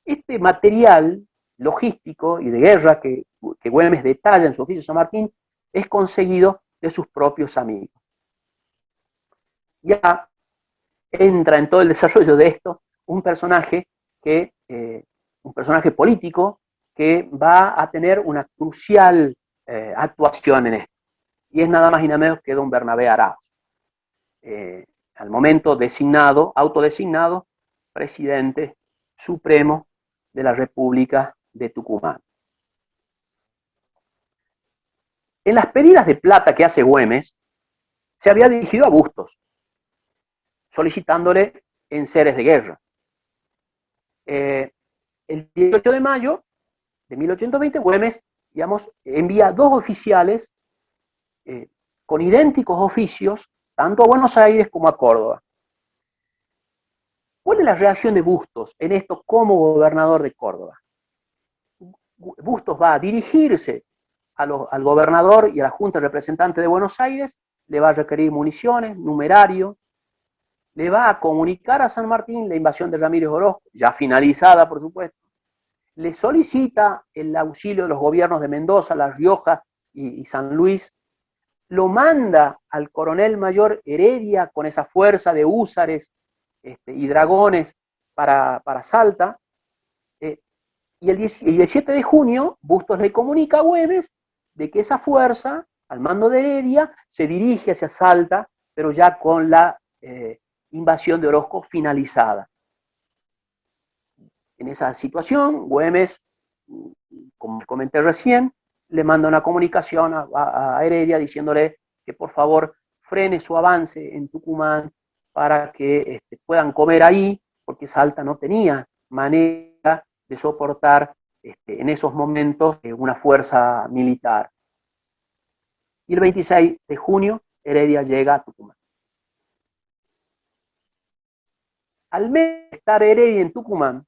Este material logístico y de guerra que Güemes detalla en su oficio San Martín es conseguido de sus propios amigos. Ya entra en todo el desarrollo de esto un personaje político que va a tener una crucial actuación en esto, y es nada más y nada menos que don Bernabé Arauz, al momento autodesignado presidente supremo de la República de Tucumán. En las pedidas de plata que hace Güemes, se había dirigido a Bustos, solicitándole enseres de guerra. El 18 de mayo de 1820, Güemes, envía 2 oficiales con idénticos oficios, tanto a Buenos Aires como a Córdoba. ¿Cuál es la reacción de Bustos en esto como gobernador de Córdoba? Bustos va a dirigirse al gobernador y a la Junta Representante de Buenos Aires, le va a requerir municiones, numerario, le va a comunicar a San Martín la invasión de Ramírez Orozco, ya finalizada, por supuesto. Le solicita el auxilio de los gobiernos de Mendoza, La Rioja y San Luis. Lo manda al coronel mayor Heredia con esa fuerza de húsares y dragones para Salta. Y el 17 de junio, Bustos le comunica a Güemes de que esa fuerza, al mando de Heredia, se dirige hacia Salta, pero ya con la invasión de Orozco finalizada. En esa situación, Güemes, como comenté recién, le manda una comunicación a Heredia diciéndole que por favor frene su avance en Tucumán para que puedan comer ahí, porque Salta no tenía manera de soportar en esos momentos una fuerza militar. Y el 26 de junio, Heredia llega a Tucumán. Al mes de estar Heredia en Tucumán,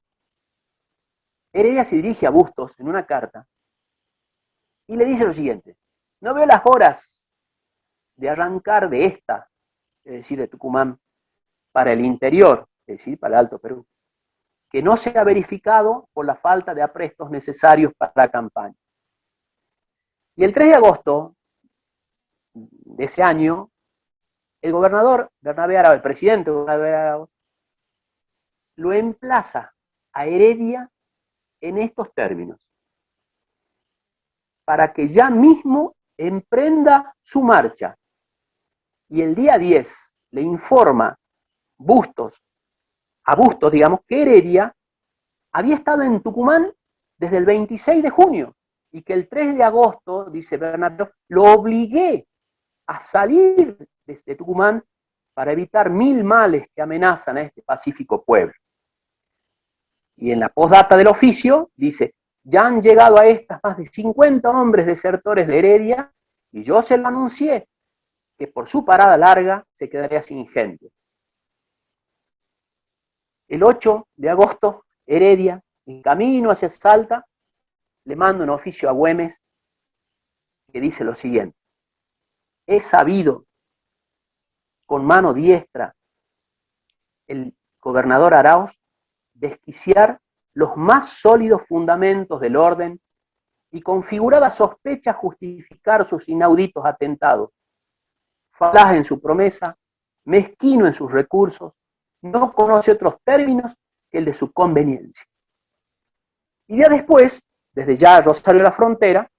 Heredia se dirige a Bustos en una carta y le dice lo siguiente: no veo las horas de arrancar de esta, es decir, de Tucumán, para el interior, es decir, para el Alto Perú, que no se ha verificado por la falta de aprestos necesarios para la campaña. Y el 3 de agosto de ese año, el gobernador Bernabé Arauz, el presidente Bernabé Arauz, lo emplaza a Heredia en estos términos: para que ya mismo emprenda su marcha. Y el día 10 le informa a Bustos, que Heredia había estado en Tucumán desde el 26 de junio y que el 3 de agosto, dice Bernardo, lo obligué a salir desde Tucumán para evitar 1000 males que amenazan a este pacífico pueblo. Y en la postdata del oficio dice: ya han llegado a estas más de 50 hombres desertores de Heredia y yo se lo anuncié, que por su parada larga se quedaría sin gente. El 8 de agosto, Heredia, en camino hacia Salta, le manda un oficio a Güemes que dice lo siguiente: he sabido con mano diestra el gobernador Arauz desquiciar los más sólidos fundamentos del orden y con figurada sospecha justificar sus inauditos atentados, falaz en su promesa, mezquino en sus recursos, no conoce otros términos que el de su conveniencia. Y ya después, desde ya Rosario de la Frontera,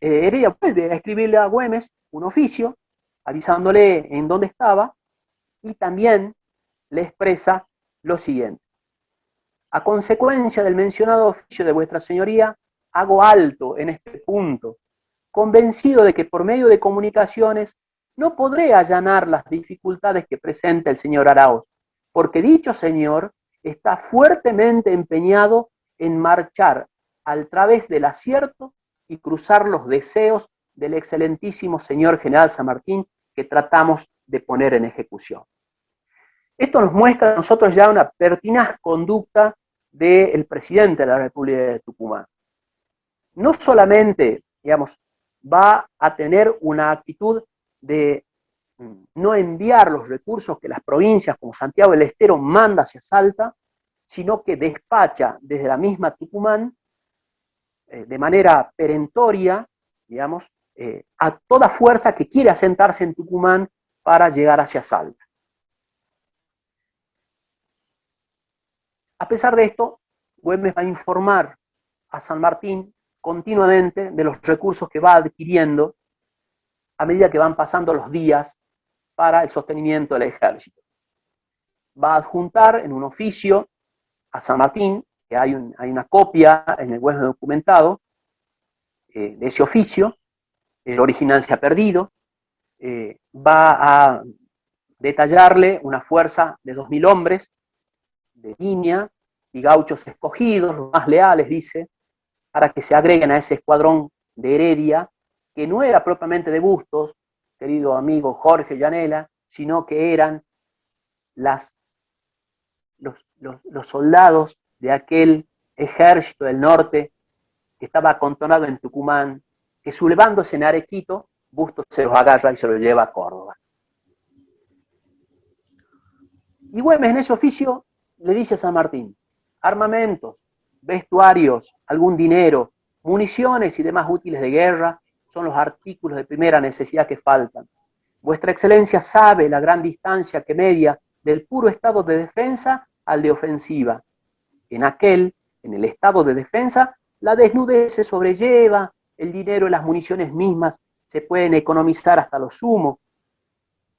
Heredia vuelve a escribirle a Güemes un oficio, avisándole en dónde estaba, y también le expresa lo siguiente: a consecuencia del mencionado oficio de vuestra señoría, hago alto en este punto, convencido de que por medio de comunicaciones no podré allanar las dificultades que presenta el señor Araoz, porque dicho señor está fuertemente empeñado en marchar al través del acierto y cruzar los deseos del excelentísimo señor general San Martín que tratamos de poner en ejecución. Esto nos muestra a nosotros ya una pertinaz conducta del presidente de la República de Tucumán. No solamente, digamos, va a tener una actitud de no enviar los recursos que las provincias como Santiago del Estero manda hacia Salta, sino que despacha desde la misma Tucumán de manera perentoria, digamos, a toda fuerza que quiere asentarse en Tucumán para llegar hacia Salta. A pesar de esto, Güemes va a informar a San Martín continuamente de los recursos que va adquiriendo a medida que van pasando los días para el sostenimiento del ejército. Va a adjuntar en un oficio a San Martín, que hay una copia en el Güemes documentado de ese oficio, el original se ha perdido, va a detallarle una fuerza de 2.000 hombres de línea y gauchos escogidos, los más leales, dice, para que se agreguen a ese escuadrón de Heredia, que no era propiamente de Bustos, querido amigo Jorge Llanela, sino que eran los soldados de aquel ejército del norte que estaba acantonado en Tucumán, que sublevándose en Arequito, Bustos se los agarra y se los lleva a Córdoba. Y Güemes en ese oficio le dice a San Martín: armamentos, vestuarios, algún dinero, municiones y demás útiles de guerra son los artículos de primera necesidad que faltan. Vuestra Excelencia sabe la gran distancia que media del puro estado de defensa al de ofensiva. En el estado de defensa, la desnudez se sobrelleva, el dinero y las municiones mismas se pueden economizar hasta lo sumo.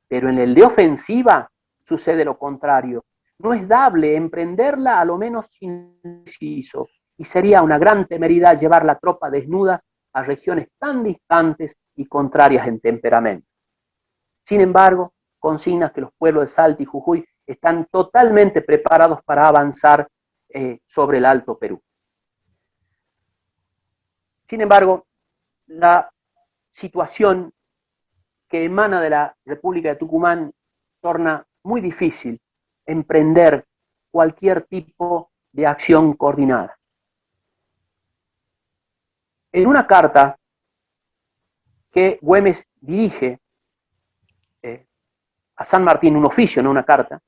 Pero en el de ofensiva sucede lo contrario. No es dable emprenderla a lo menos sin inciso, y sería una gran temeridad llevar la tropa desnudas a regiones tan distantes y contrarias en temperamento. Sin embargo, consignas que los pueblos de Salta y Jujuy están totalmente preparados para avanzar sobre el Alto Perú. Sin embargo, la situación que emana de la República de Tucumán torna muy difícil emprender cualquier tipo de acción coordinada. En una carta que Güemes dirige a San Martín, un oficio, no una carta,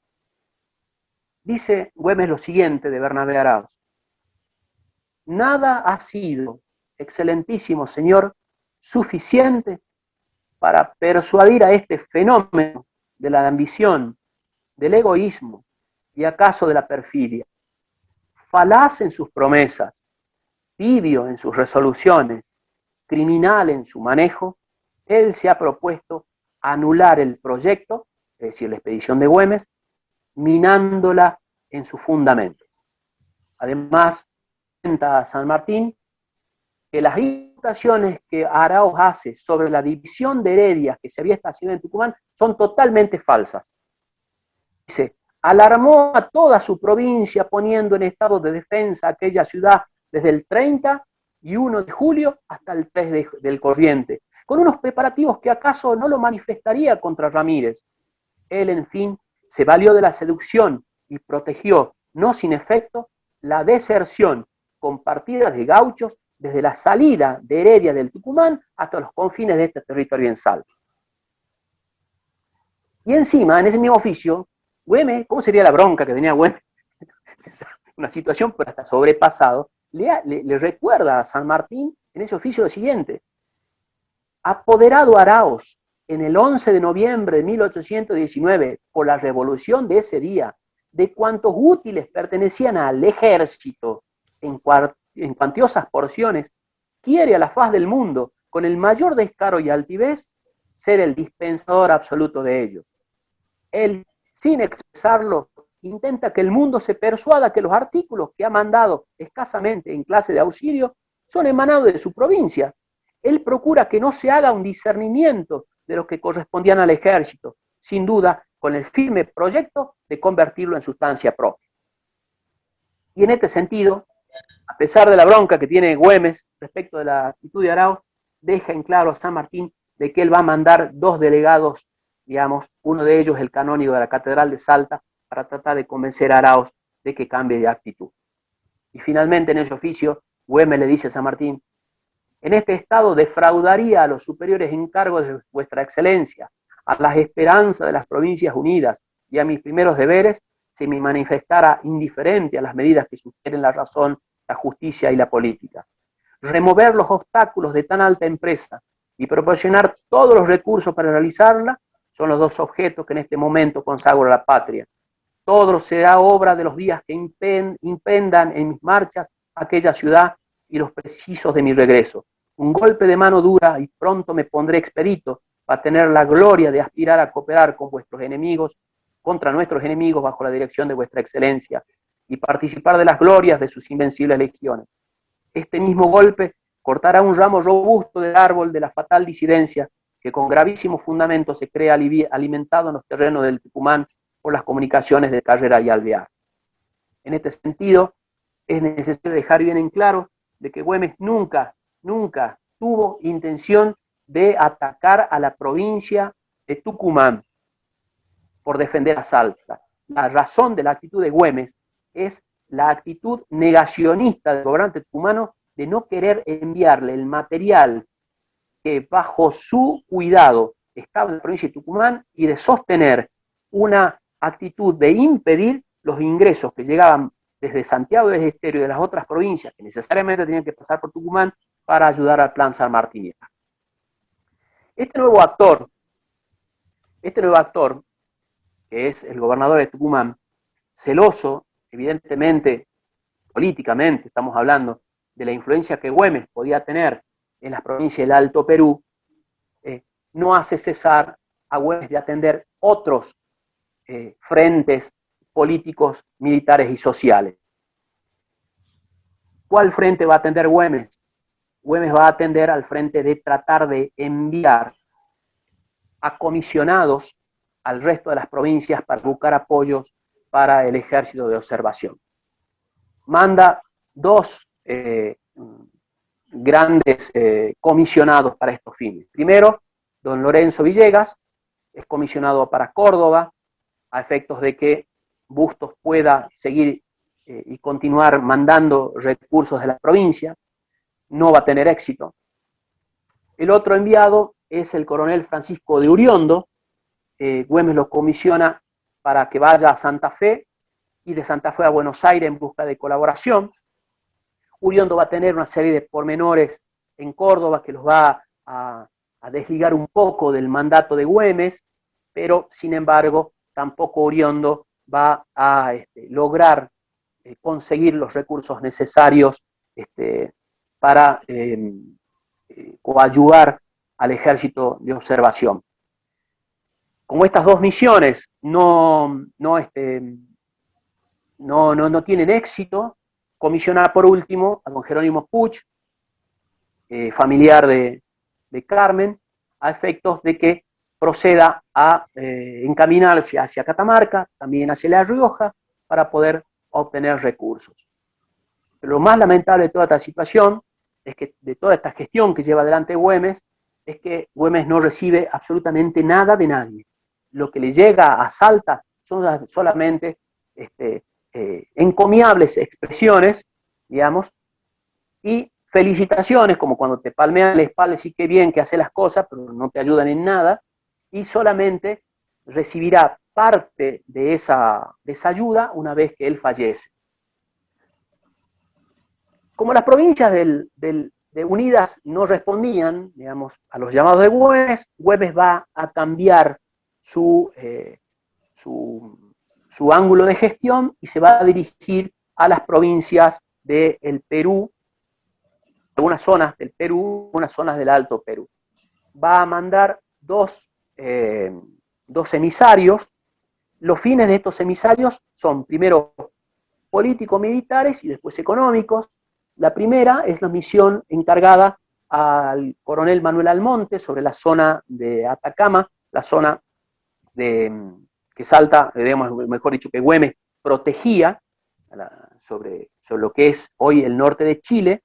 dice Güemes lo siguiente de Bernabé Araoz: nada ha sido, excelentísimo señor, suficiente para persuadir a este fenómeno de la ambición, del egoísmo y acaso de la perfidia. Falaz en sus promesas, tibio en sus resoluciones, criminal en su manejo, él se ha propuesto anular el proyecto, es decir, la expedición de Güemes, minándola en su fundamento. Además, cuenta a San Martín que las imputaciones que Araoz hace sobre la división de Heredia que se había estacionado en Tucumán son totalmente falsas. Dice: alarmó a toda su provincia poniendo en estado de defensa aquella ciudad desde el 31 de julio hasta el 3 del corriente, con unos preparativos que acaso no lo manifestaría contra Ramírez. Él, en fin, se valió de la seducción y protegió, no sin efecto, la deserción compartida de gauchos desde la salida de Heredia del Tucumán hasta los confines de este territorio en Salta. Y encima, en ese mismo oficio, Güemes, ¿cómo sería la bronca que tenía Güemes? Una situación pero hasta sobrepasado, le recuerda a San Martín en ese oficio lo siguiente: apoderado Araoz en el 11 de noviembre de 1819, por la revolución de ese día, de cuantos útiles pertenecían al ejército en cuantiosas porciones, quiere a la faz del mundo, con el mayor descaro y altivez, ser el dispensador absoluto de ellos. Él, sin expresarlo, intenta que el mundo se persuada que los artículos que ha mandado escasamente en clase de auxilio son emanados de su provincia. Él procura que no se haga un discernimiento de los que correspondían al ejército, sin duda con el firme proyecto de convertirlo en sustancia propia. Y en este sentido, a pesar de la bronca que tiene Güemes respecto de la actitud de Arauz, deja en claro a San Martín de que él va a mandar 2 delegados, digamos, uno de ellos el canónigo de la Catedral de Salta, para tratar de convencer a Arauz de que cambie de actitud. Y finalmente en ese oficio, Güemes le dice a San Martín: en este estado defraudaría a los superiores encargos de vuestra excelencia, a las esperanzas de las provincias unidas y a mis primeros deberes, si me manifestara indiferente a las medidas que sugieren la razón, la justicia y la política. Remover los obstáculos de tan alta empresa y proporcionar todos los recursos para realizarla son los 2 objetos que en este momento consagro a la patria. Todo será obra de los días que impendan en mis marchas a aquella ciudad y los precisos de mi regreso. Un golpe de mano dura y pronto me pondré expedito para tener la gloria de aspirar a cooperar con vuestros enemigos, contra nuestros enemigos bajo la dirección de vuestra excelencia, y participar de las glorias de sus invencibles legiones. Este mismo golpe cortará un ramo robusto del árbol de la fatal disidencia que con gravísimo fundamento se cree alimentado en los terrenos del Tucumán por las comunicaciones de Carrera y Alvear. En este sentido, es necesario dejar bien en claro de que Güemes nunca tuvo intención de atacar a la provincia de Tucumán por defender a Salta. La razón de la actitud de Güemes es la actitud negacionista del gobernante tucumano de no querer enviarle el material que bajo su cuidado estaba en la provincia de Tucumán y de sostener una actitud de impedir los ingresos que llegaban desde Santiago del Estero y de las otras provincias que necesariamente tenían que pasar por Tucumán para ayudar al plan sanmartiniano. Este nuevo actor, que es el gobernador de Tucumán, celoso, evidentemente, políticamente, estamos hablando de la influencia que Güemes podía tener en las provincias del Alto Perú, no hace cesar a Güemes de atender otros frentes políticos, militares y sociales. ¿Cuál frente va a atender Güemes? Güemes va a atender al frente de tratar de enviar a comisionados al resto de las provincias para buscar apoyos para el ejército de observación. Manda 2 grandes comisionados para estos fines. Primero, don Lorenzo Villegas es comisionado para Córdoba a efectos de que Bustos pueda seguir y continuar mandando recursos de la provincia. No va a tener éxito. El otro enviado es el coronel Francisco de Uriondo. Güemes lo comisiona para que vaya a Santa Fe y de Santa Fe a Buenos Aires en busca de colaboración. Uriondo va a tener una serie de pormenores en Córdoba que los va a desligar un poco del mandato de Güemes, pero sin embargo tampoco Uriondo va a lograr conseguir los recursos necesarios para coadyuvar al ejército de observación. Como estas 2 misiones no tienen éxito, comisiona por último a don Jerónimo Puch, familiar de Carmen, a efectos de que proceda a encaminarse hacia Catamarca, también hacia La Rioja, para poder obtener recursos. Pero lo más lamentable de toda esta situación es que de toda esta gestión que lleva adelante Güemes, es que Güemes no recibe absolutamente nada de nadie. Lo que le llega a Salta son solamente encomiables expresiones, digamos, y felicitaciones, como cuando te palmean la espalda y sí que bien que hace las cosas, pero no te ayudan en nada, y solamente recibirá parte de esa ayuda una vez que él fallece. Como las provincias del de Unidas no respondían, digamos, a los llamados de Güemes. Güemes va a cambiar su ángulo de gestión y se va a dirigir a las provincias del Perú, algunas zonas del Perú, algunas zonas del Alto Perú. Va a mandar dos emisarios. Los fines de estos emisarios son primero político-militares y después económicos. La primera es la misión encargada al coronel Manuel Almonte sobre la zona de Atacama, la zona que Salta, digamos, mejor dicho, que Güemes protegía sobre lo que es hoy el norte de Chile.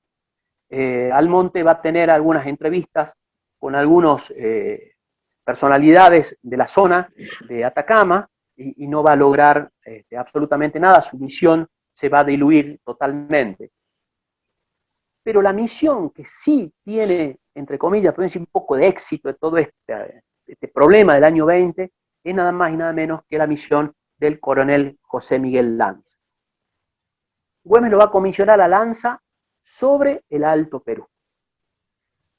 Almonte va a tener algunas entrevistas con algunas personalidades de la zona de Atacama y no va a lograr absolutamente nada. Su misión se va a diluir totalmente. Pero la misión que sí tiene, entre comillas, un poco de éxito de todo este problema del año 20 es nada más y nada menos que la misión del coronel José Miguel Lanza. Güemes lo va a comisionar a Lanza sobre el Alto Perú.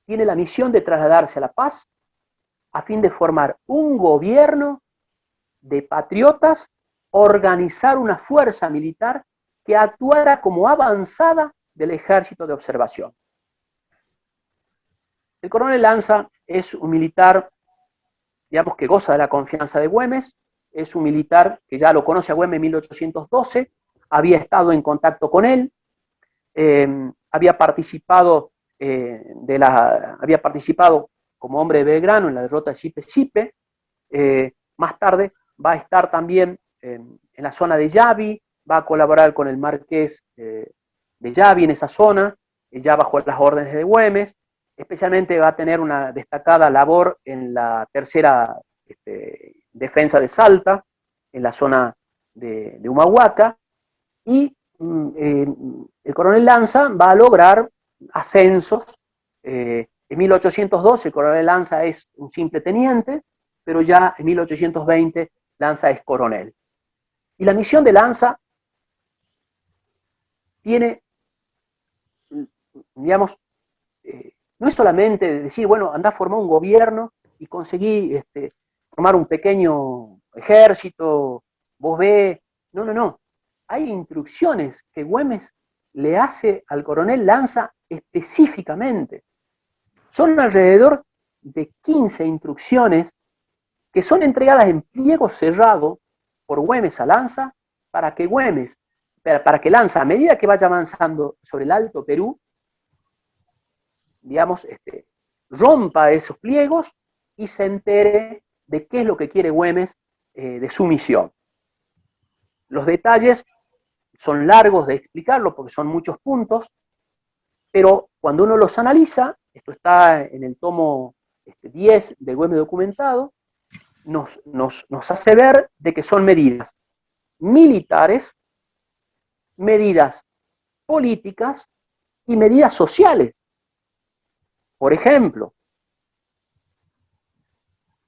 Tiene la misión de trasladarse a La Paz a fin de formar un gobierno de patriotas, organizar una fuerza militar que actuara como avanzada del ejército de observación. El coronel Lanza es un militar, digamos, que goza de la confianza de Güemes, es un militar que ya lo conoce a Güemes en 1812, había estado en contacto con él, había participado como hombre de Belgrano en la derrota de Sipe-Sipe. Más tarde va a estar también en la zona de Yavi, va a colaborar con el marqués de Yavi en esa zona, ya bajo las órdenes de Güemes. Especialmente va a tener una destacada labor en la tercera defensa de Salta, en la zona de Humahuaca, y el coronel Lanza va a lograr ascensos. En 1812 el coronel Lanza es un simple teniente, pero ya en 1820 Lanza es coronel. Y la misión de Lanza tiene, digamos, no es solamente decir, bueno, andá a formar un gobierno y conseguí formar un pequeño ejército, vos ve. No, no, no. Hay instrucciones que Güemes le hace al coronel Lanza específicamente. Son alrededor de 15 instrucciones que son entregadas en pliego cerrado por Güemes a Lanza para que Lanza, a medida que vaya avanzando sobre el Alto Perú, digamos, rompa esos pliegos y se entere de qué es lo que quiere Güemes de su misión. Los detalles son largos de explicarlo porque son muchos puntos, pero cuando uno los analiza, esto está en el tomo 10 de Güemes documentado, nos hace ver de que son medidas militares, medidas políticas y medidas sociales. Por ejemplo,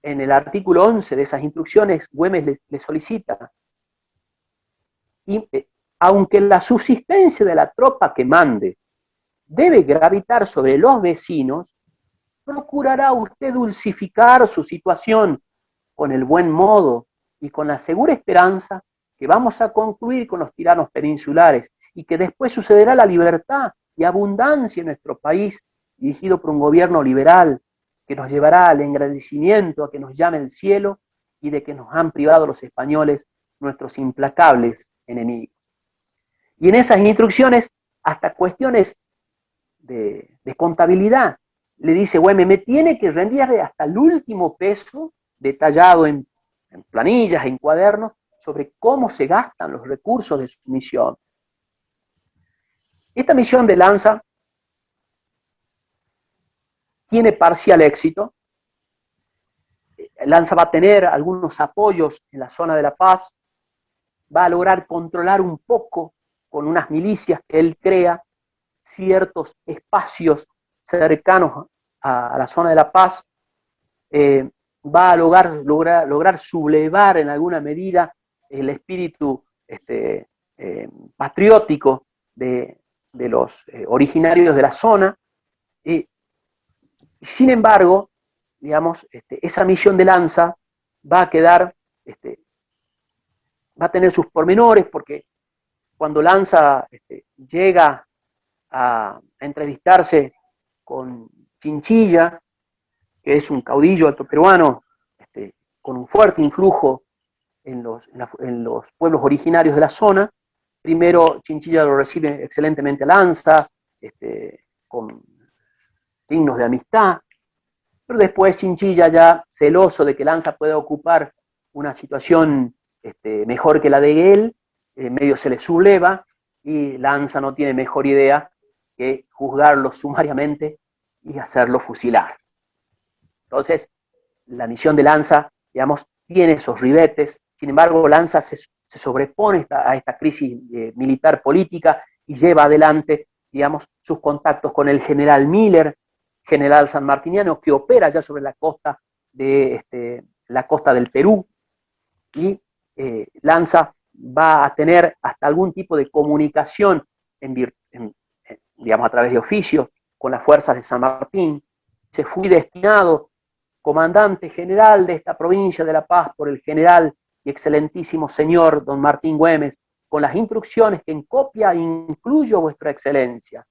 en el artículo 11 de esas instrucciones, Güemes le solicita, aunque la subsistencia de la tropa que mande debe gravitar sobre los vecinos, procurará usted dulcificar su situación con el buen modo y con la segura esperanza que vamos a concluir con los tiranos peninsulares y que después sucederá la libertad y abundancia en nuestro país, dirigido por un gobierno liberal que nos llevará al engrandecimiento, a que nos llame el cielo y de que nos han privado los españoles, nuestros implacables enemigos. Y en esas instrucciones, hasta cuestiones de contabilidad, le dice Güemes, me tiene que rendirle hasta el último peso, detallado en planillas, en cuadernos, sobre cómo se gastan los recursos de su misión. Esta misión de Lanza tiene parcial éxito. Lanza va a tener algunos apoyos en la zona de La Paz, va a lograr controlar un poco con unas milicias que él crea ciertos espacios cercanos a la zona de La Paz, va a lograr sublevar en alguna medida el espíritu patriótico de los originarios de la zona, Sin embargo, digamos, esa misión de Lanza va a quedar, va a tener sus pormenores, porque cuando Lanza llega a entrevistarse con Chinchilla, que es un caudillo altoperuano con un fuerte influjo en los pueblos originarios de la zona. Primero Chinchilla lo recibe excelentemente a Lanza, con signos de amistad, pero después Chinchilla, ya celoso de que Lanza pueda ocupar una situación mejor que la de él, medio se le subleva, y Lanza no tiene mejor idea que juzgarlo sumariamente y hacerlo fusilar. Entonces, la misión de Lanza, digamos, tiene esos ribetes. Sin embargo, Lanza se sobrepone a esta crisis militar política y lleva adelante, digamos, sus contactos con el general Miller, general sanmartiniano, que opera ya sobre la costa del Perú, y Lanza va a tener hasta algún tipo de comunicación digamos, a través de oficios con las fuerzas de San Martín. Se fue destinado comandante general de esta provincia de La Paz por el general y excelentísimo señor don Martín Güemes, con las instrucciones que en copia incluyo vuestra excelencia.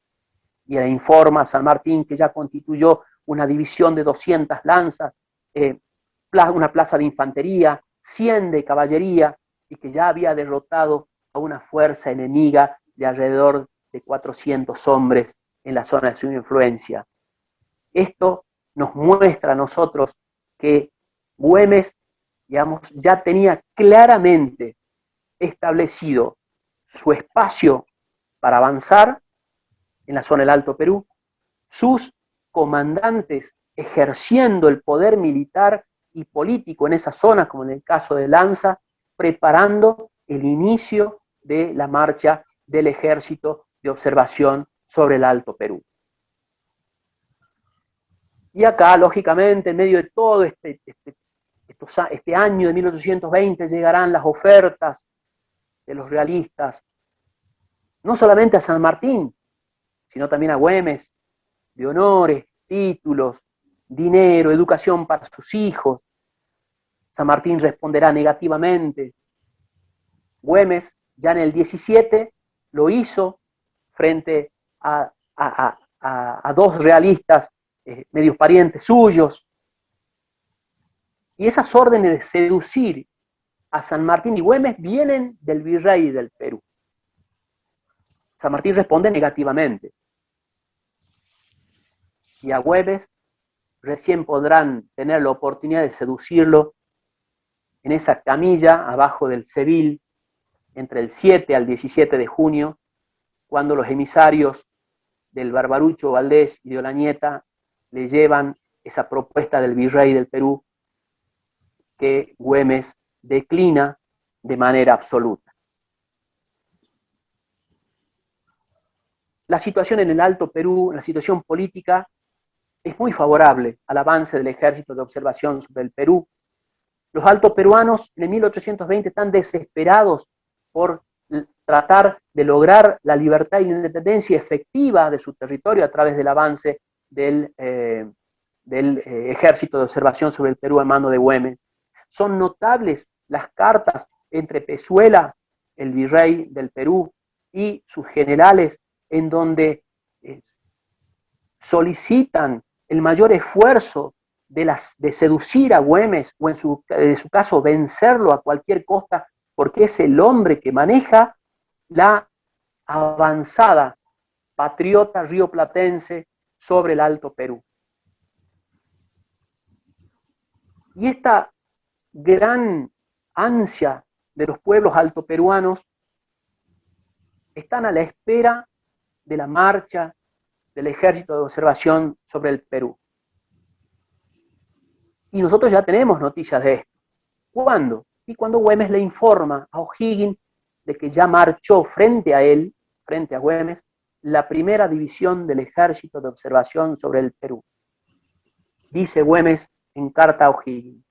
Y le informa a San Martín que ya constituyó una división de 200 lanzas, una plaza de infantería, 100 de caballería, y que ya había derrotado a una fuerza enemiga de alrededor de 400 hombres en la zona de su influencia. Esto nos muestra a nosotros que Güemes, digamos, ya tenía claramente establecido su espacio para avanzar en la zona del Alto Perú, sus comandantes ejerciendo el poder militar y político en esa zona, como en el caso de Lanza, preparando el inicio de la marcha del ejército de observación sobre el Alto Perú. Y acá, lógicamente, en medio de todo este año de 1820, llegarán las ofertas de los realistas, no solamente a San Martín, sino también a Güemes, de honores, títulos, dinero, educación para sus hijos. San Martín responderá negativamente. Güemes, ya en el 17, lo hizo frente a dos realistas, medios parientes suyos. Y esas órdenes de seducir a San Martín y Güemes vienen del virrey del Perú. San Martín responde negativamente. Y a Güemes recién podrán tener la oportunidad de seducirlo en esa camilla abajo del Seville, entre el 7 al 17 de junio, cuando los emisarios del Barbarucho Valdés y de Olañeta le llevan esa propuesta del virrey del Perú, que Güemes declina de manera absoluta. La situación en el Alto Perú, la situación política, es muy favorable al avance del ejército de observación sobre el Perú. Los altoperuanos en 1820 están desesperados por tratar de lograr la libertad y la independencia efectiva de su territorio a través del avance del ejército de observación sobre el Perú al mando de Güemes. Son notables las cartas entre Pezuela, el virrey del Perú, y sus generales, en donde solicitan el mayor esfuerzo de seducir a Güemes, o en su caso vencerlo a cualquier costa, porque es el hombre que maneja la avanzada patriota rioplatense sobre el Alto Perú. Y esta gran ansia de los pueblos altoperuanos están a la espera de la marcha del ejército de observación sobre el Perú. Y nosotros ya tenemos noticias de esto. ¿Cuándo? Y cuando Güemes le informa a O'Higgins de que ya marchó frente a él, frente a Güemes, la primera división del ejército de observación sobre el Perú. Dice Güemes en carta a O'Higgins: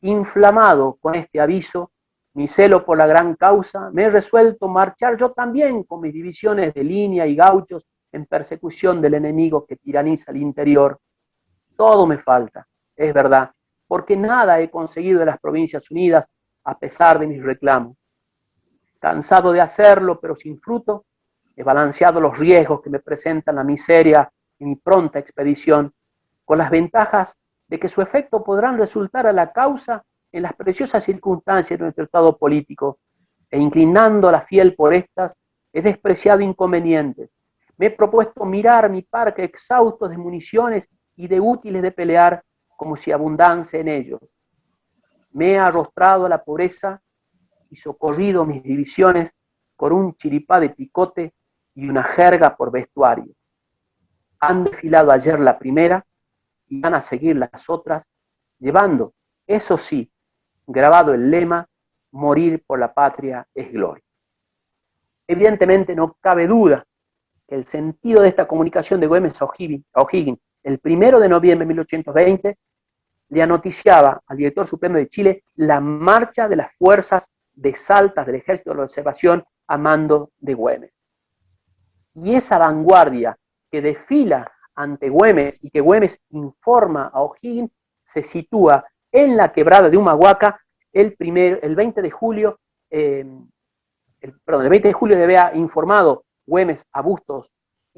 inflamado con este aviso, mi celo por la gran causa, me he resuelto marchar yo también con mis divisiones de línea y gauchos en persecución del enemigo que tiraniza el interior. Todo me falta, es verdad, porque nada he conseguido de las Provincias Unidas a pesar de mis reclamos. Cansado de hacerlo, pero sin fruto, he balanceado los riesgos que me presentan la miseria y mi pronta expedición, con las ventajas de que su efecto podrán resultar a la causa en las preciosas circunstancias de nuestro estado político, e inclinando la fiel por estas, he despreciado inconvenientes. Me he propuesto mirar mi parque exhausto de municiones y de útiles de pelear, como si abundase en ellos. Me he arrostrado a la pobreza y socorrido mis divisiones con un chiripá de picote y una jerga por vestuario. Han desfilado ayer la primera y van a seguir las otras, llevando, eso sí, grabado el lema: morir por la patria es gloria. Evidentemente no cabe duda que el sentido de esta comunicación de Güemes a O'Higgins, el 1 de noviembre de 1820, le anoticiaba al director supremo de Chile la marcha de las fuerzas de Salta del Ejército de la Observación a mando de Güemes. Y esa vanguardia que desfila ante Güemes y que Güemes informa a O'Higgins se sitúa en la quebrada de Humahuaca el 20 de julio. El 20 de julio le había informado Güemes a Bustos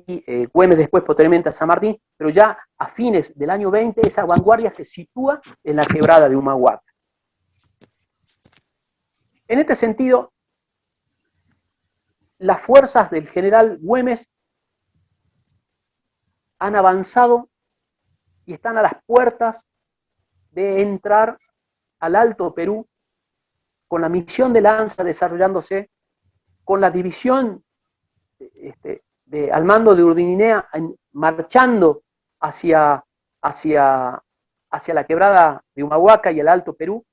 y Güemes después posteriormente a San Martín, pero ya a fines del año 20 esa vanguardia se sitúa en la quebrada de Humahuaca. En este sentido, las fuerzas del general Güemes han avanzado y están a las puertas de entrar al Alto Perú con la misión de Lanza desarrollándose, con la división al mando de Urdininea marchando hacia la quebrada de Humahuaca y el Alto Perú.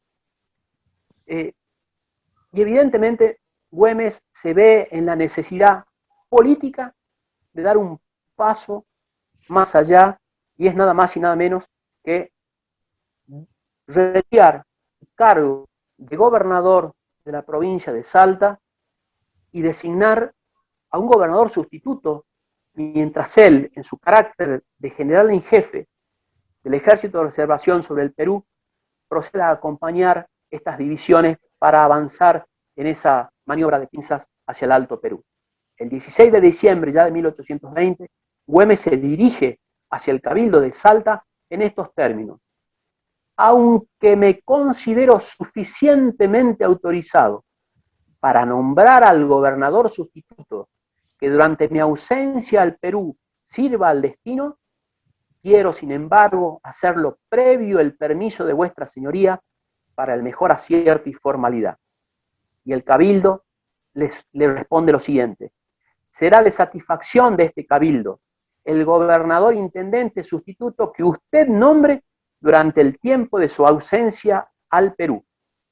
Y evidentemente Güemes se ve en la necesidad política de dar un paso más allá, y es nada más y nada menos que retirar el cargo de gobernador de la provincia de Salta y designar a un gobernador sustituto, mientras él, en su carácter de general en jefe del Ejército de Observación sobre el Perú, proceda a acompañar estas divisiones para avanzar en esa maniobra de pinzas hacia el Alto Perú. El 16 de diciembre ya de 1820, Güemes se dirige hacia el Cabildo de Salta en estos términos: aunque me considero suficientemente autorizado para nombrar al gobernador sustituto que durante mi ausencia al Perú sirva al destino, quiero sin embargo hacerlo previo el permiso de vuestra señoría para el mejor acierto y formalidad. Y el Cabildo le responde lo siguiente: será de satisfacción de este Cabildo el gobernador intendente sustituto que usted nombre durante el tiempo de su ausencia al Perú,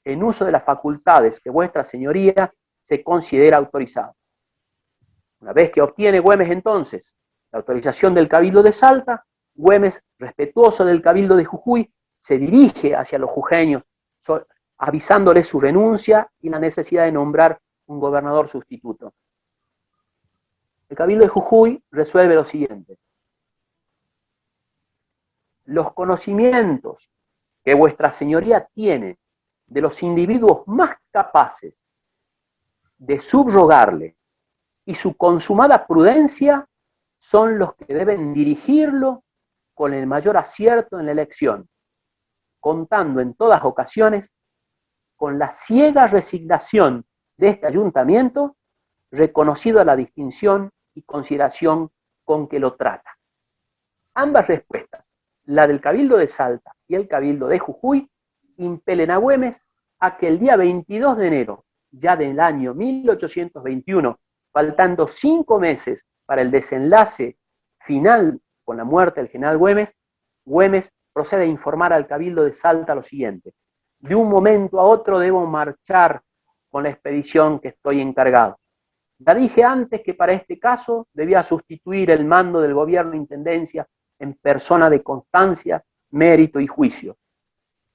en uso de las facultades que vuestra señoría se considera autorizado. Una vez que obtiene Güemes entonces la autorización del Cabildo de Salta, Güemes, respetuoso del Cabildo de Jujuy, se dirige hacia los jujeños, avisándoles su renuncia y la necesidad de nombrar un gobernador sustituto. El Cabildo de Jujuy resuelve lo siguiente: los conocimientos que vuestra señoría tiene de los individuos más capaces de subrogarle y su consumada prudencia son los que deben dirigirlo con el mayor acierto en la elección, contando en todas ocasiones con la ciega resignación de este ayuntamiento, reconocido a la distinción y consideración con que lo trata. Ambas respuestas, la del Cabildo de Salta y el Cabildo de Jujuy, impelen a Güemes a que el día 22 de enero, ya del año 1821, faltando 5 meses para el desenlace final con la muerte del general Güemes, Güemes procede a informar al Cabildo de Salta lo siguiente: de un momento a otro debo marchar con la expedición que estoy encargado. Ya dije antes que para este caso debía sustituir el mando del gobierno-intendencia en persona de constancia, mérito y juicio.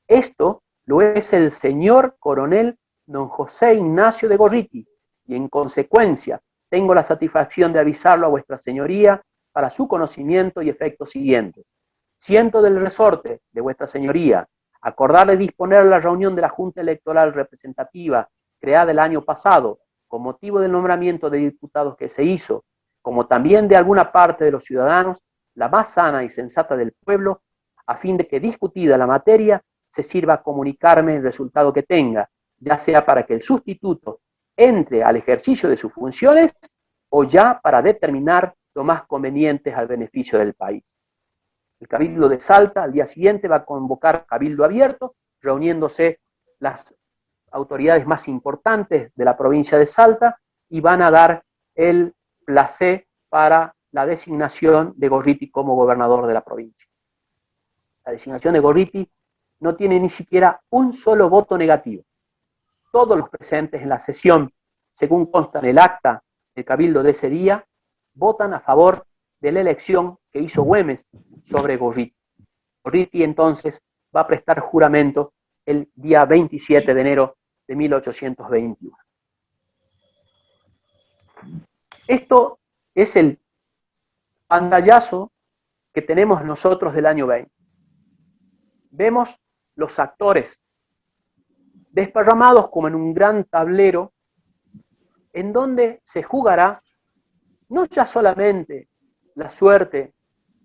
Esto lo es el señor coronel don José Ignacio de Gorriti, y en consecuencia tengo la satisfacción de avisarlo a vuestra señoría para su conocimiento y efectos siguientes. Siento del resorte de vuestra señoría acordarle disponer la reunión de la Junta Electoral Representativa creada el año pasado con motivo del nombramiento de diputados que se hizo, como también de alguna parte de los ciudadanos, la más sana y sensata del pueblo, a fin de que discutida la materia se sirva a comunicarme el resultado que tenga, ya sea para que el sustituto entre al ejercicio de sus funciones o ya para determinar lo más conveniente al beneficio del país. El Cabildo de Salta al día siguiente va a convocar Cabildo Abierto, reuniéndose las autoridades más importantes de la provincia de Salta y van a dar el placé para la designación de Gorriti como gobernador de la provincia. La designación de Gorriti no tiene ni siquiera un solo voto negativo. Todos los presentes en la sesión, según consta en el acta del Cabildo de ese día, votan a favor de la elección que hizo Güemes sobre Gorriti. Gorriti entonces va a prestar juramento el día 27 de enero de 1821. Esto es el pantallazo que tenemos nosotros del año 20. Vemos los actores desparramados como en un gran tablero en donde se jugará no ya solamente la suerte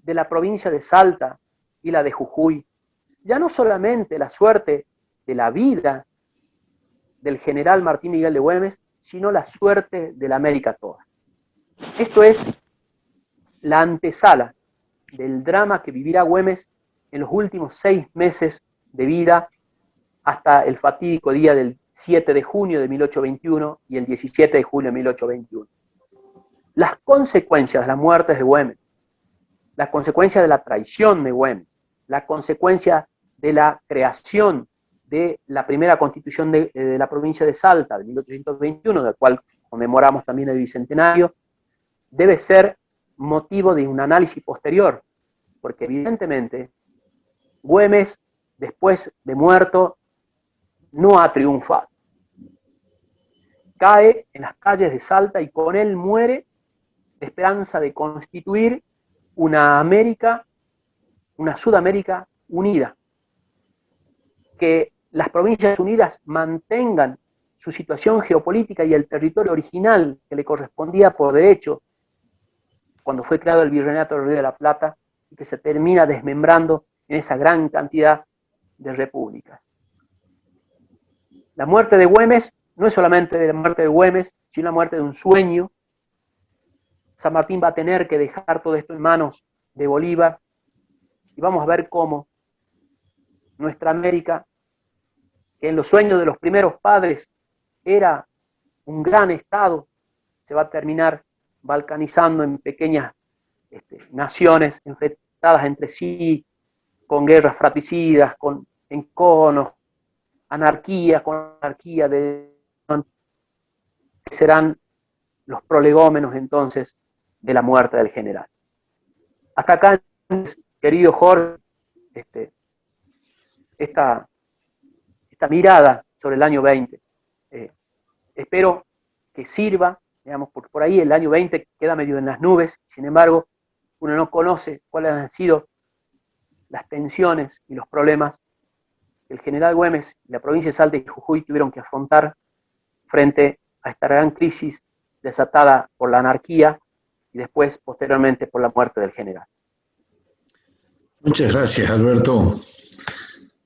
de la provincia de Salta y la de Jujuy, ya no solamente la suerte de la vida del general Martín Miguel de Güemes, sino la suerte de la América toda. Esto es la antesala del drama que vivirá Güemes en los últimos 6 meses de vida hasta el fatídico día del 7 de junio de 1821 y el 17 de julio de 1821. Las consecuencias de las muertes de Güemes, la consecuencia de la traición de Güemes, la consecuencia de la creación de la primera constitución de la provincia de Salta de 1821, del cual conmemoramos también el bicentenario, debe ser motivo de un análisis posterior, porque evidentemente Güemes, después de muerto, no ha triunfado. Cae en las calles de Salta y con él muere la esperanza de constituir una América, una Sudamérica unida, que las provincias unidas mantengan su situación geopolítica y el territorio original que le correspondía por derecho cuando fue creado el Virreinato del Río de la Plata y que se termina desmembrando en esa gran cantidad de repúblicas. La muerte de Güemes no es solamente la muerte de Güemes, sino la muerte de un sueño. San Martín va a tener que dejar todo esto en manos de Bolívar y vamos a ver cómo nuestra América, que en los sueños de los primeros padres era un gran estado, se va a terminar balcanizando en pequeñas naciones enfrentadas entre sí, con guerras fratricidas, con enconos, anarquía que serán los prolegómenos entonces de la muerte del general. Hasta acá, querido Jorge, esta mirada sobre el año 20. Espero que sirva, digamos, porque por ahí el año 20 queda medio en las nubes, sin embargo, uno no conoce cuáles han sido las tensiones y los problemas que el general Güemes y la provincia de Salta y Jujuy tuvieron que afrontar frente a esta gran crisis desatada por la anarquía y después, posteriormente, por la muerte del general. Muchas gracias, Alberto.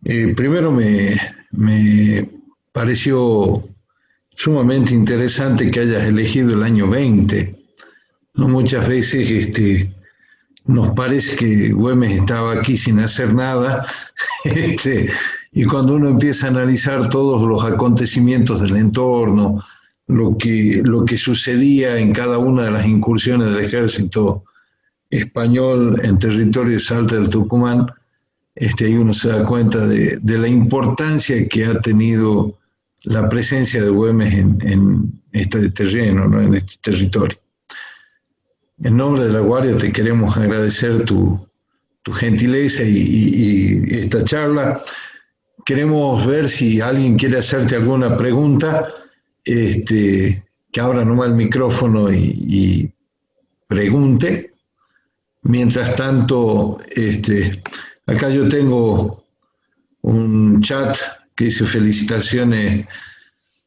Primero me pareció sumamente interesante que hayas elegido el año 20. No muchas veces nos parece que Güemes estaba aquí sin hacer nada, y cuando uno empieza a analizar todos los acontecimientos del entorno, lo que sucedía en cada una de las incursiones del ejército español en territorio de Salta del Tucumán, ahí uno se da cuenta de la importancia que ha tenido la presencia de Güemes en este terreno, ¿no? En este territorio. En nombre de la Guardia te queremos agradecer tu gentileza y esta charla. Queremos ver si alguien quiere hacerte alguna pregunta. que abra nomás el micrófono y pregunte. Mientras tanto, acá yo tengo un chat que dice felicitaciones,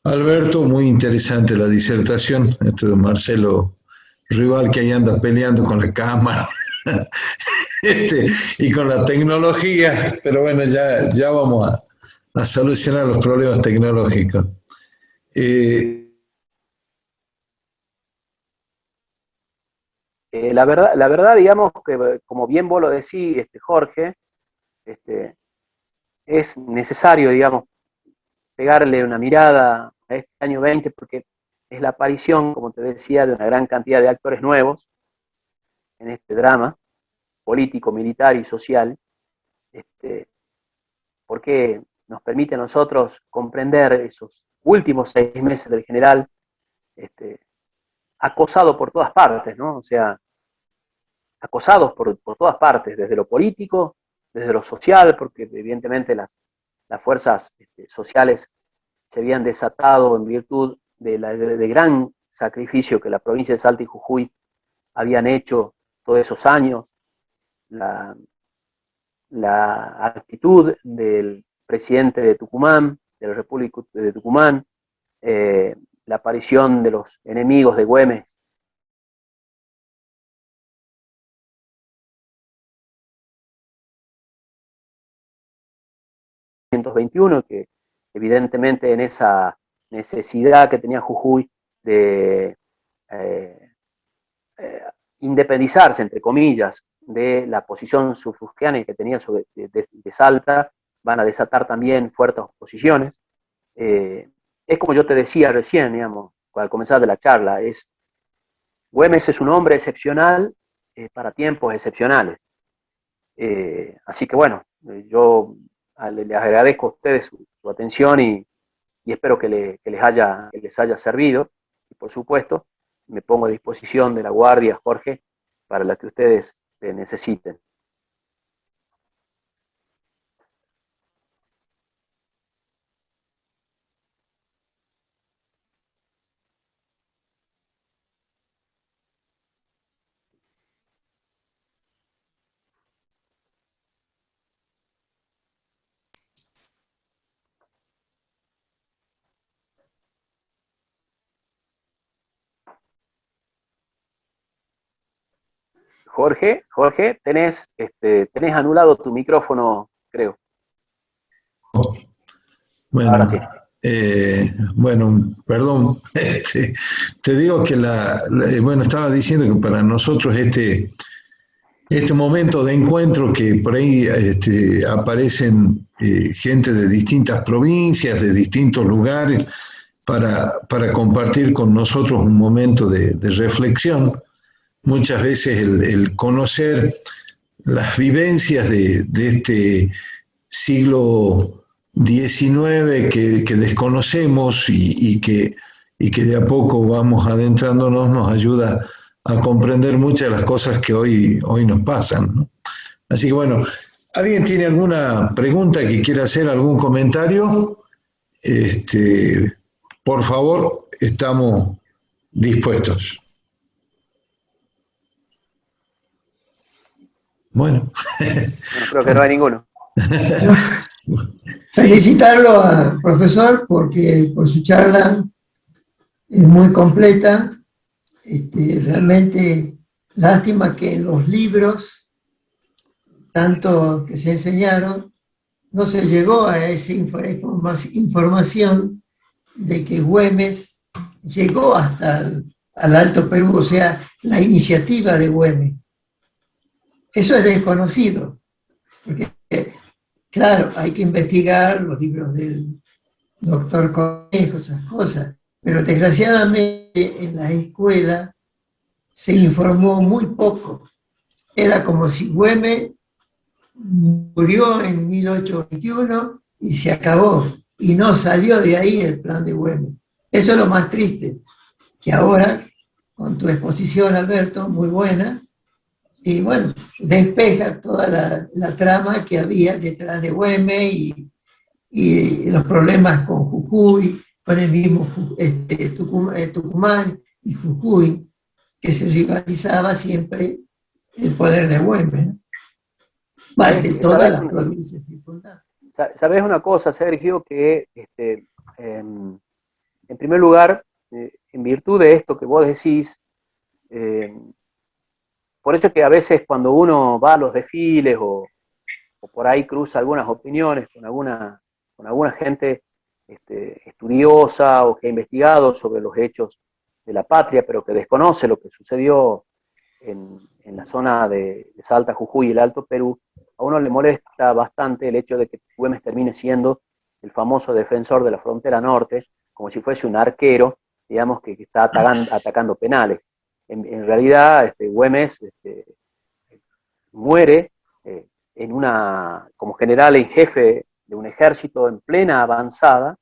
Alberto, muy interesante la disertación. Este de Marcelo Rival, que ahí anda peleando con la cámara y con la tecnología, pero bueno, ya vamos a solucionar los problemas tecnológicos. La verdad, digamos que, como bien vos lo decís, Jorge, es necesario, digamos, pegarle una mirada a este año 20, porque es la aparición, como te decía, de una gran cantidad de actores nuevos en este drama político, militar y social, porque nos permite a nosotros comprender esos últimos 6 meses del general, acosado por todas partes, ¿no? O sea, acosados por todas partes, desde lo político, desde lo social, porque evidentemente las fuerzas sociales se habían desatado en virtud de gran sacrificio que la provincia de Salta y Jujuy habían hecho todos esos años, la actitud del presidente de Tucumán, de la República de Tucumán, la aparición de los enemigos de Güemes, que evidentemente en esa necesidad que tenía Jujuy de independizarse, entre comillas, de la posición sufragánea que tenía de Salta, van a desatar también fuertes oposiciones. Es como yo te decía recién, digamos, al comenzar de la charla, Güemes es un hombre excepcional para tiempos excepcionales. Así que bueno, yo les agradezco a ustedes su atención y espero que les haya servido. Y por supuesto, me pongo a disposición de la Guardia, Jorge, para la que ustedes necesiten. Jorge, tenés anulado tu micrófono, creo. Bueno, ahora sí. Bueno, perdón. Te digo que bueno, estaba diciendo que para nosotros este momento de encuentro, que por ahí aparecen gente de distintas provincias, de distintos lugares, para compartir con nosotros un momento de reflexión. Muchas veces el conocer las vivencias de este siglo XIX que desconocemos y que de a poco vamos adentrándonos, nos ayuda a comprender muchas de las cosas que hoy nos pasan, ¿no? Así que bueno, ¿alguien tiene alguna pregunta que quiera hacer, algún comentario? Por favor, estamos dispuestos. Bueno. Creo que no hay ninguno. Felicitarlo al profesor por su charla, es muy completa. Realmente lástima que en los libros, tanto que se enseñaron, no se llegó a esa información de que Güemes llegó hasta al Alto Perú, o sea, la iniciativa de Güemes. Eso es desconocido, porque claro, hay que investigar los libros del doctor Conejo, esas cosas, pero desgraciadamente en la escuela se informó muy poco. Era como si Güemes murió en 1821 y se acabó, y no salió de ahí el plan de Güemes. Eso es lo más triste, que ahora, con tu exposición, Alberto, muy buena, y bueno, despeja toda la trama que había detrás de Güemes y los problemas con Jujuy, con el mismo Tucumán y Jujuy, que se rivalizaba siempre el poder de Güemes, ¿no? Vale, de todas las provincias circundantes. ¿Sabés una cosa, Sergio? Que en primer lugar, en virtud de esto que vos decís, por eso es que a veces cuando uno va a los desfiles o por ahí cruza algunas opiniones con alguna gente estudiosa o que ha investigado sobre los hechos de la patria, pero que desconoce lo que sucedió en la zona de Salta, Jujuy y el Alto Perú, a uno le molesta bastante el hecho de que Güemes termine siendo el famoso defensor de la frontera norte, como si fuese un arquero, digamos, que está atacando penales. En realidad, Güemes muere como general en jefe de un ejército en plena avanzada.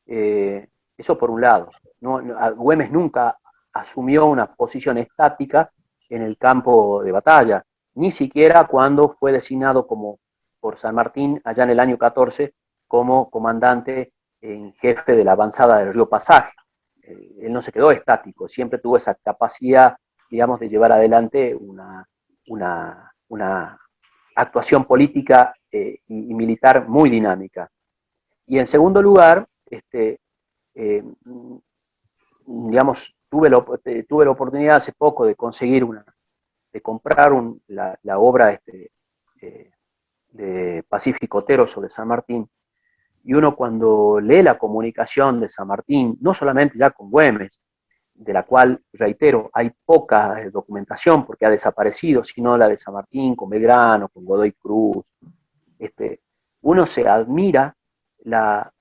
Eso por un lado. Güemes nunca asumió una posición estática en el campo de batalla, ni siquiera cuando fue designado por San Martín allá en el año 14 como comandante en jefe de la avanzada del río Pasaje. Él no se quedó estático, siempre tuvo esa capacidad, digamos, de llevar adelante una actuación política y militar muy dinámica. Y en segundo lugar, digamos, tuve la oportunidad hace poco de comprar la obra de Pacífico Otero sobre San Martín, y uno cuando lee la comunicación de San Martín, no solamente ya con Güemes, de la cual, reitero, hay poca documentación porque ha desaparecido, sino la de San Martín con Belgrano, con Godoy Cruz, uno se admira la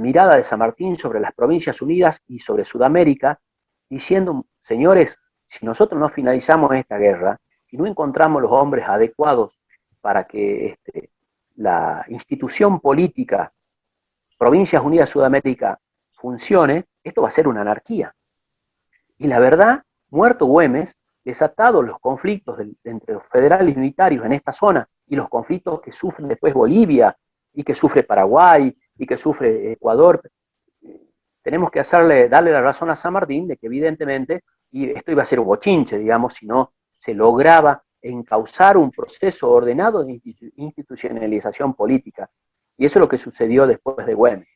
mirada de San Martín sobre las Provincias Unidas y sobre Sudamérica, diciendo, señores, si nosotros no finalizamos esta guerra y no encontramos los hombres adecuados para que la institución política Provincias Unidas Sudamérica funcione, esto va a ser una anarquía. Y la verdad, muerto Güemes, desatados los conflictos entre los federales y unitarios en esta zona y los conflictos que sufre después Bolivia y que sufre Paraguay y que sufre Ecuador, tenemos que darle la razón a San Martín de que evidentemente, y esto iba a ser un bochinche, digamos, si no se lograba encauzar un proceso ordenado de institucionalización política. Y eso es lo que sucedió después de Güemes.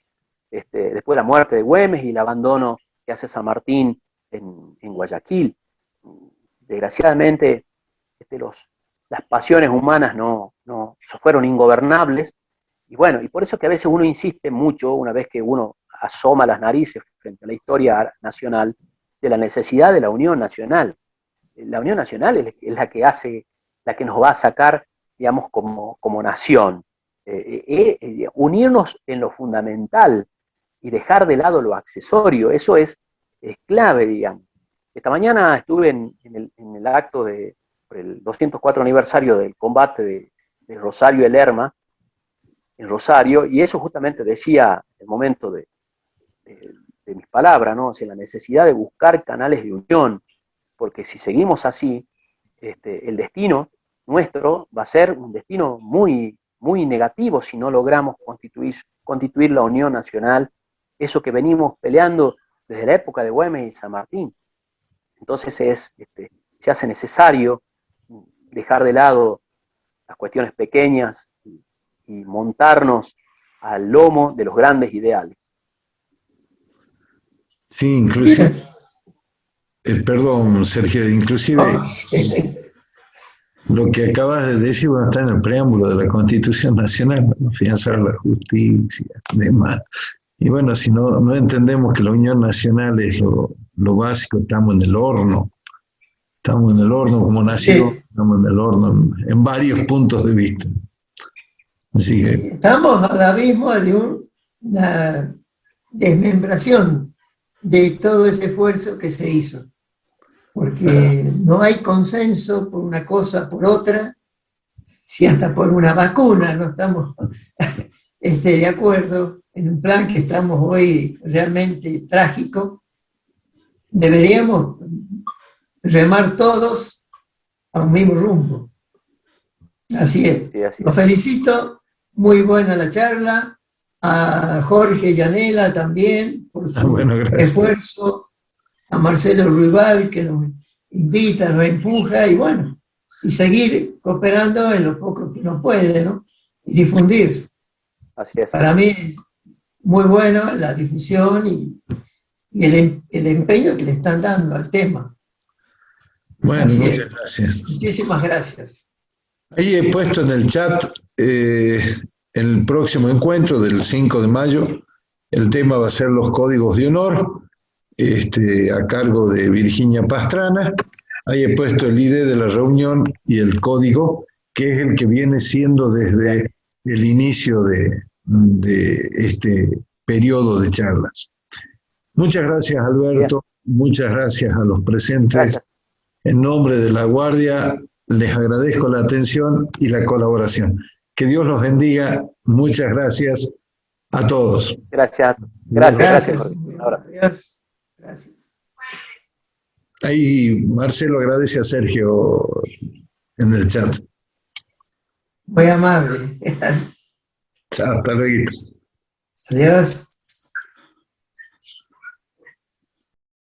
Después de la muerte de Güemes y el abandono que hace San Martín en Guayaquil. Desgraciadamente, las pasiones humanas no fueron ingobernables. Y bueno, y por eso que a veces uno insiste mucho, una vez que uno asoma las narices frente a la historia nacional, de la necesidad de la unión nacional. La unión nacional es la que nos va a sacar, digamos, como nación. Unirnos en lo fundamental y dejar de lado lo accesorio, eso es clave, digamos. Esta mañana estuve en el acto por el 204 aniversario del combate de Rosario y Lerma, en Rosario, y eso justamente decía el momento de mis palabras, ¿no? O sea, la necesidad de buscar canales de unión, porque si seguimos así, el destino nuestro va a ser un destino muy, muy negativo si no logramos constituir la unión nacional, eso que venimos peleando desde la época de Güemes y San Martín. Entonces se hace necesario dejar de lado las cuestiones pequeñas y montarnos al lomo de los grandes ideales. Sí, inclusive, perdón, Sergio, inclusive lo que acabas de decir va a estar en el preámbulo de la Constitución Nacional, ¿no? Afianzar la justicia, demás. Y bueno, si no entendemos que la unión nacional es lo básico, estamos en el horno. Estamos en el horno como nación, estamos en el horno en varios puntos de vista. Así que estamos al abismo de una desmembración de todo ese esfuerzo que se hizo. Porque no hay consenso por una cosa, por otra, si hasta por una vacuna no estamos de acuerdo en un plan que estamos hoy realmente trágico. Deberíamos remar todos a un mismo rumbo. Así es. Sí, así es. Los felicito, muy buena la charla, a Jorge Llanela también por su Bueno, gracias. esfuerzo, a Marcelo Ruibal que nos invita, nos empuja y bueno, y seguir cooperando en lo poco que nos puede, ¿no? Y difundir. Así es. Para mí es muy bueno la difusión y el empeño que le están dando al tema. Bueno, Así muchas es. gracias. Muchísimas gracias. Ahí he puesto en el chat el próximo encuentro del 5 de mayo. El tema va a ser los códigos de honor, a cargo de Virginia Pastrana. Ahí he puesto el ID de la reunión y el código, que es el que viene siendo desde el inicio de este periodo de charlas. Muchas gracias, Alberto. Bien. Muchas gracias a los presentes. Gracias. En nombre de la Guardia, les agradezco la atención y la colaboración. Que Dios los bendiga. Muchas gracias a todos. Gracias. Gracias, Jorge. Ahora. Gracias. Ahí Marcelo agradece a Sergio en el chat. Muy amable. Hasta luego. Adiós.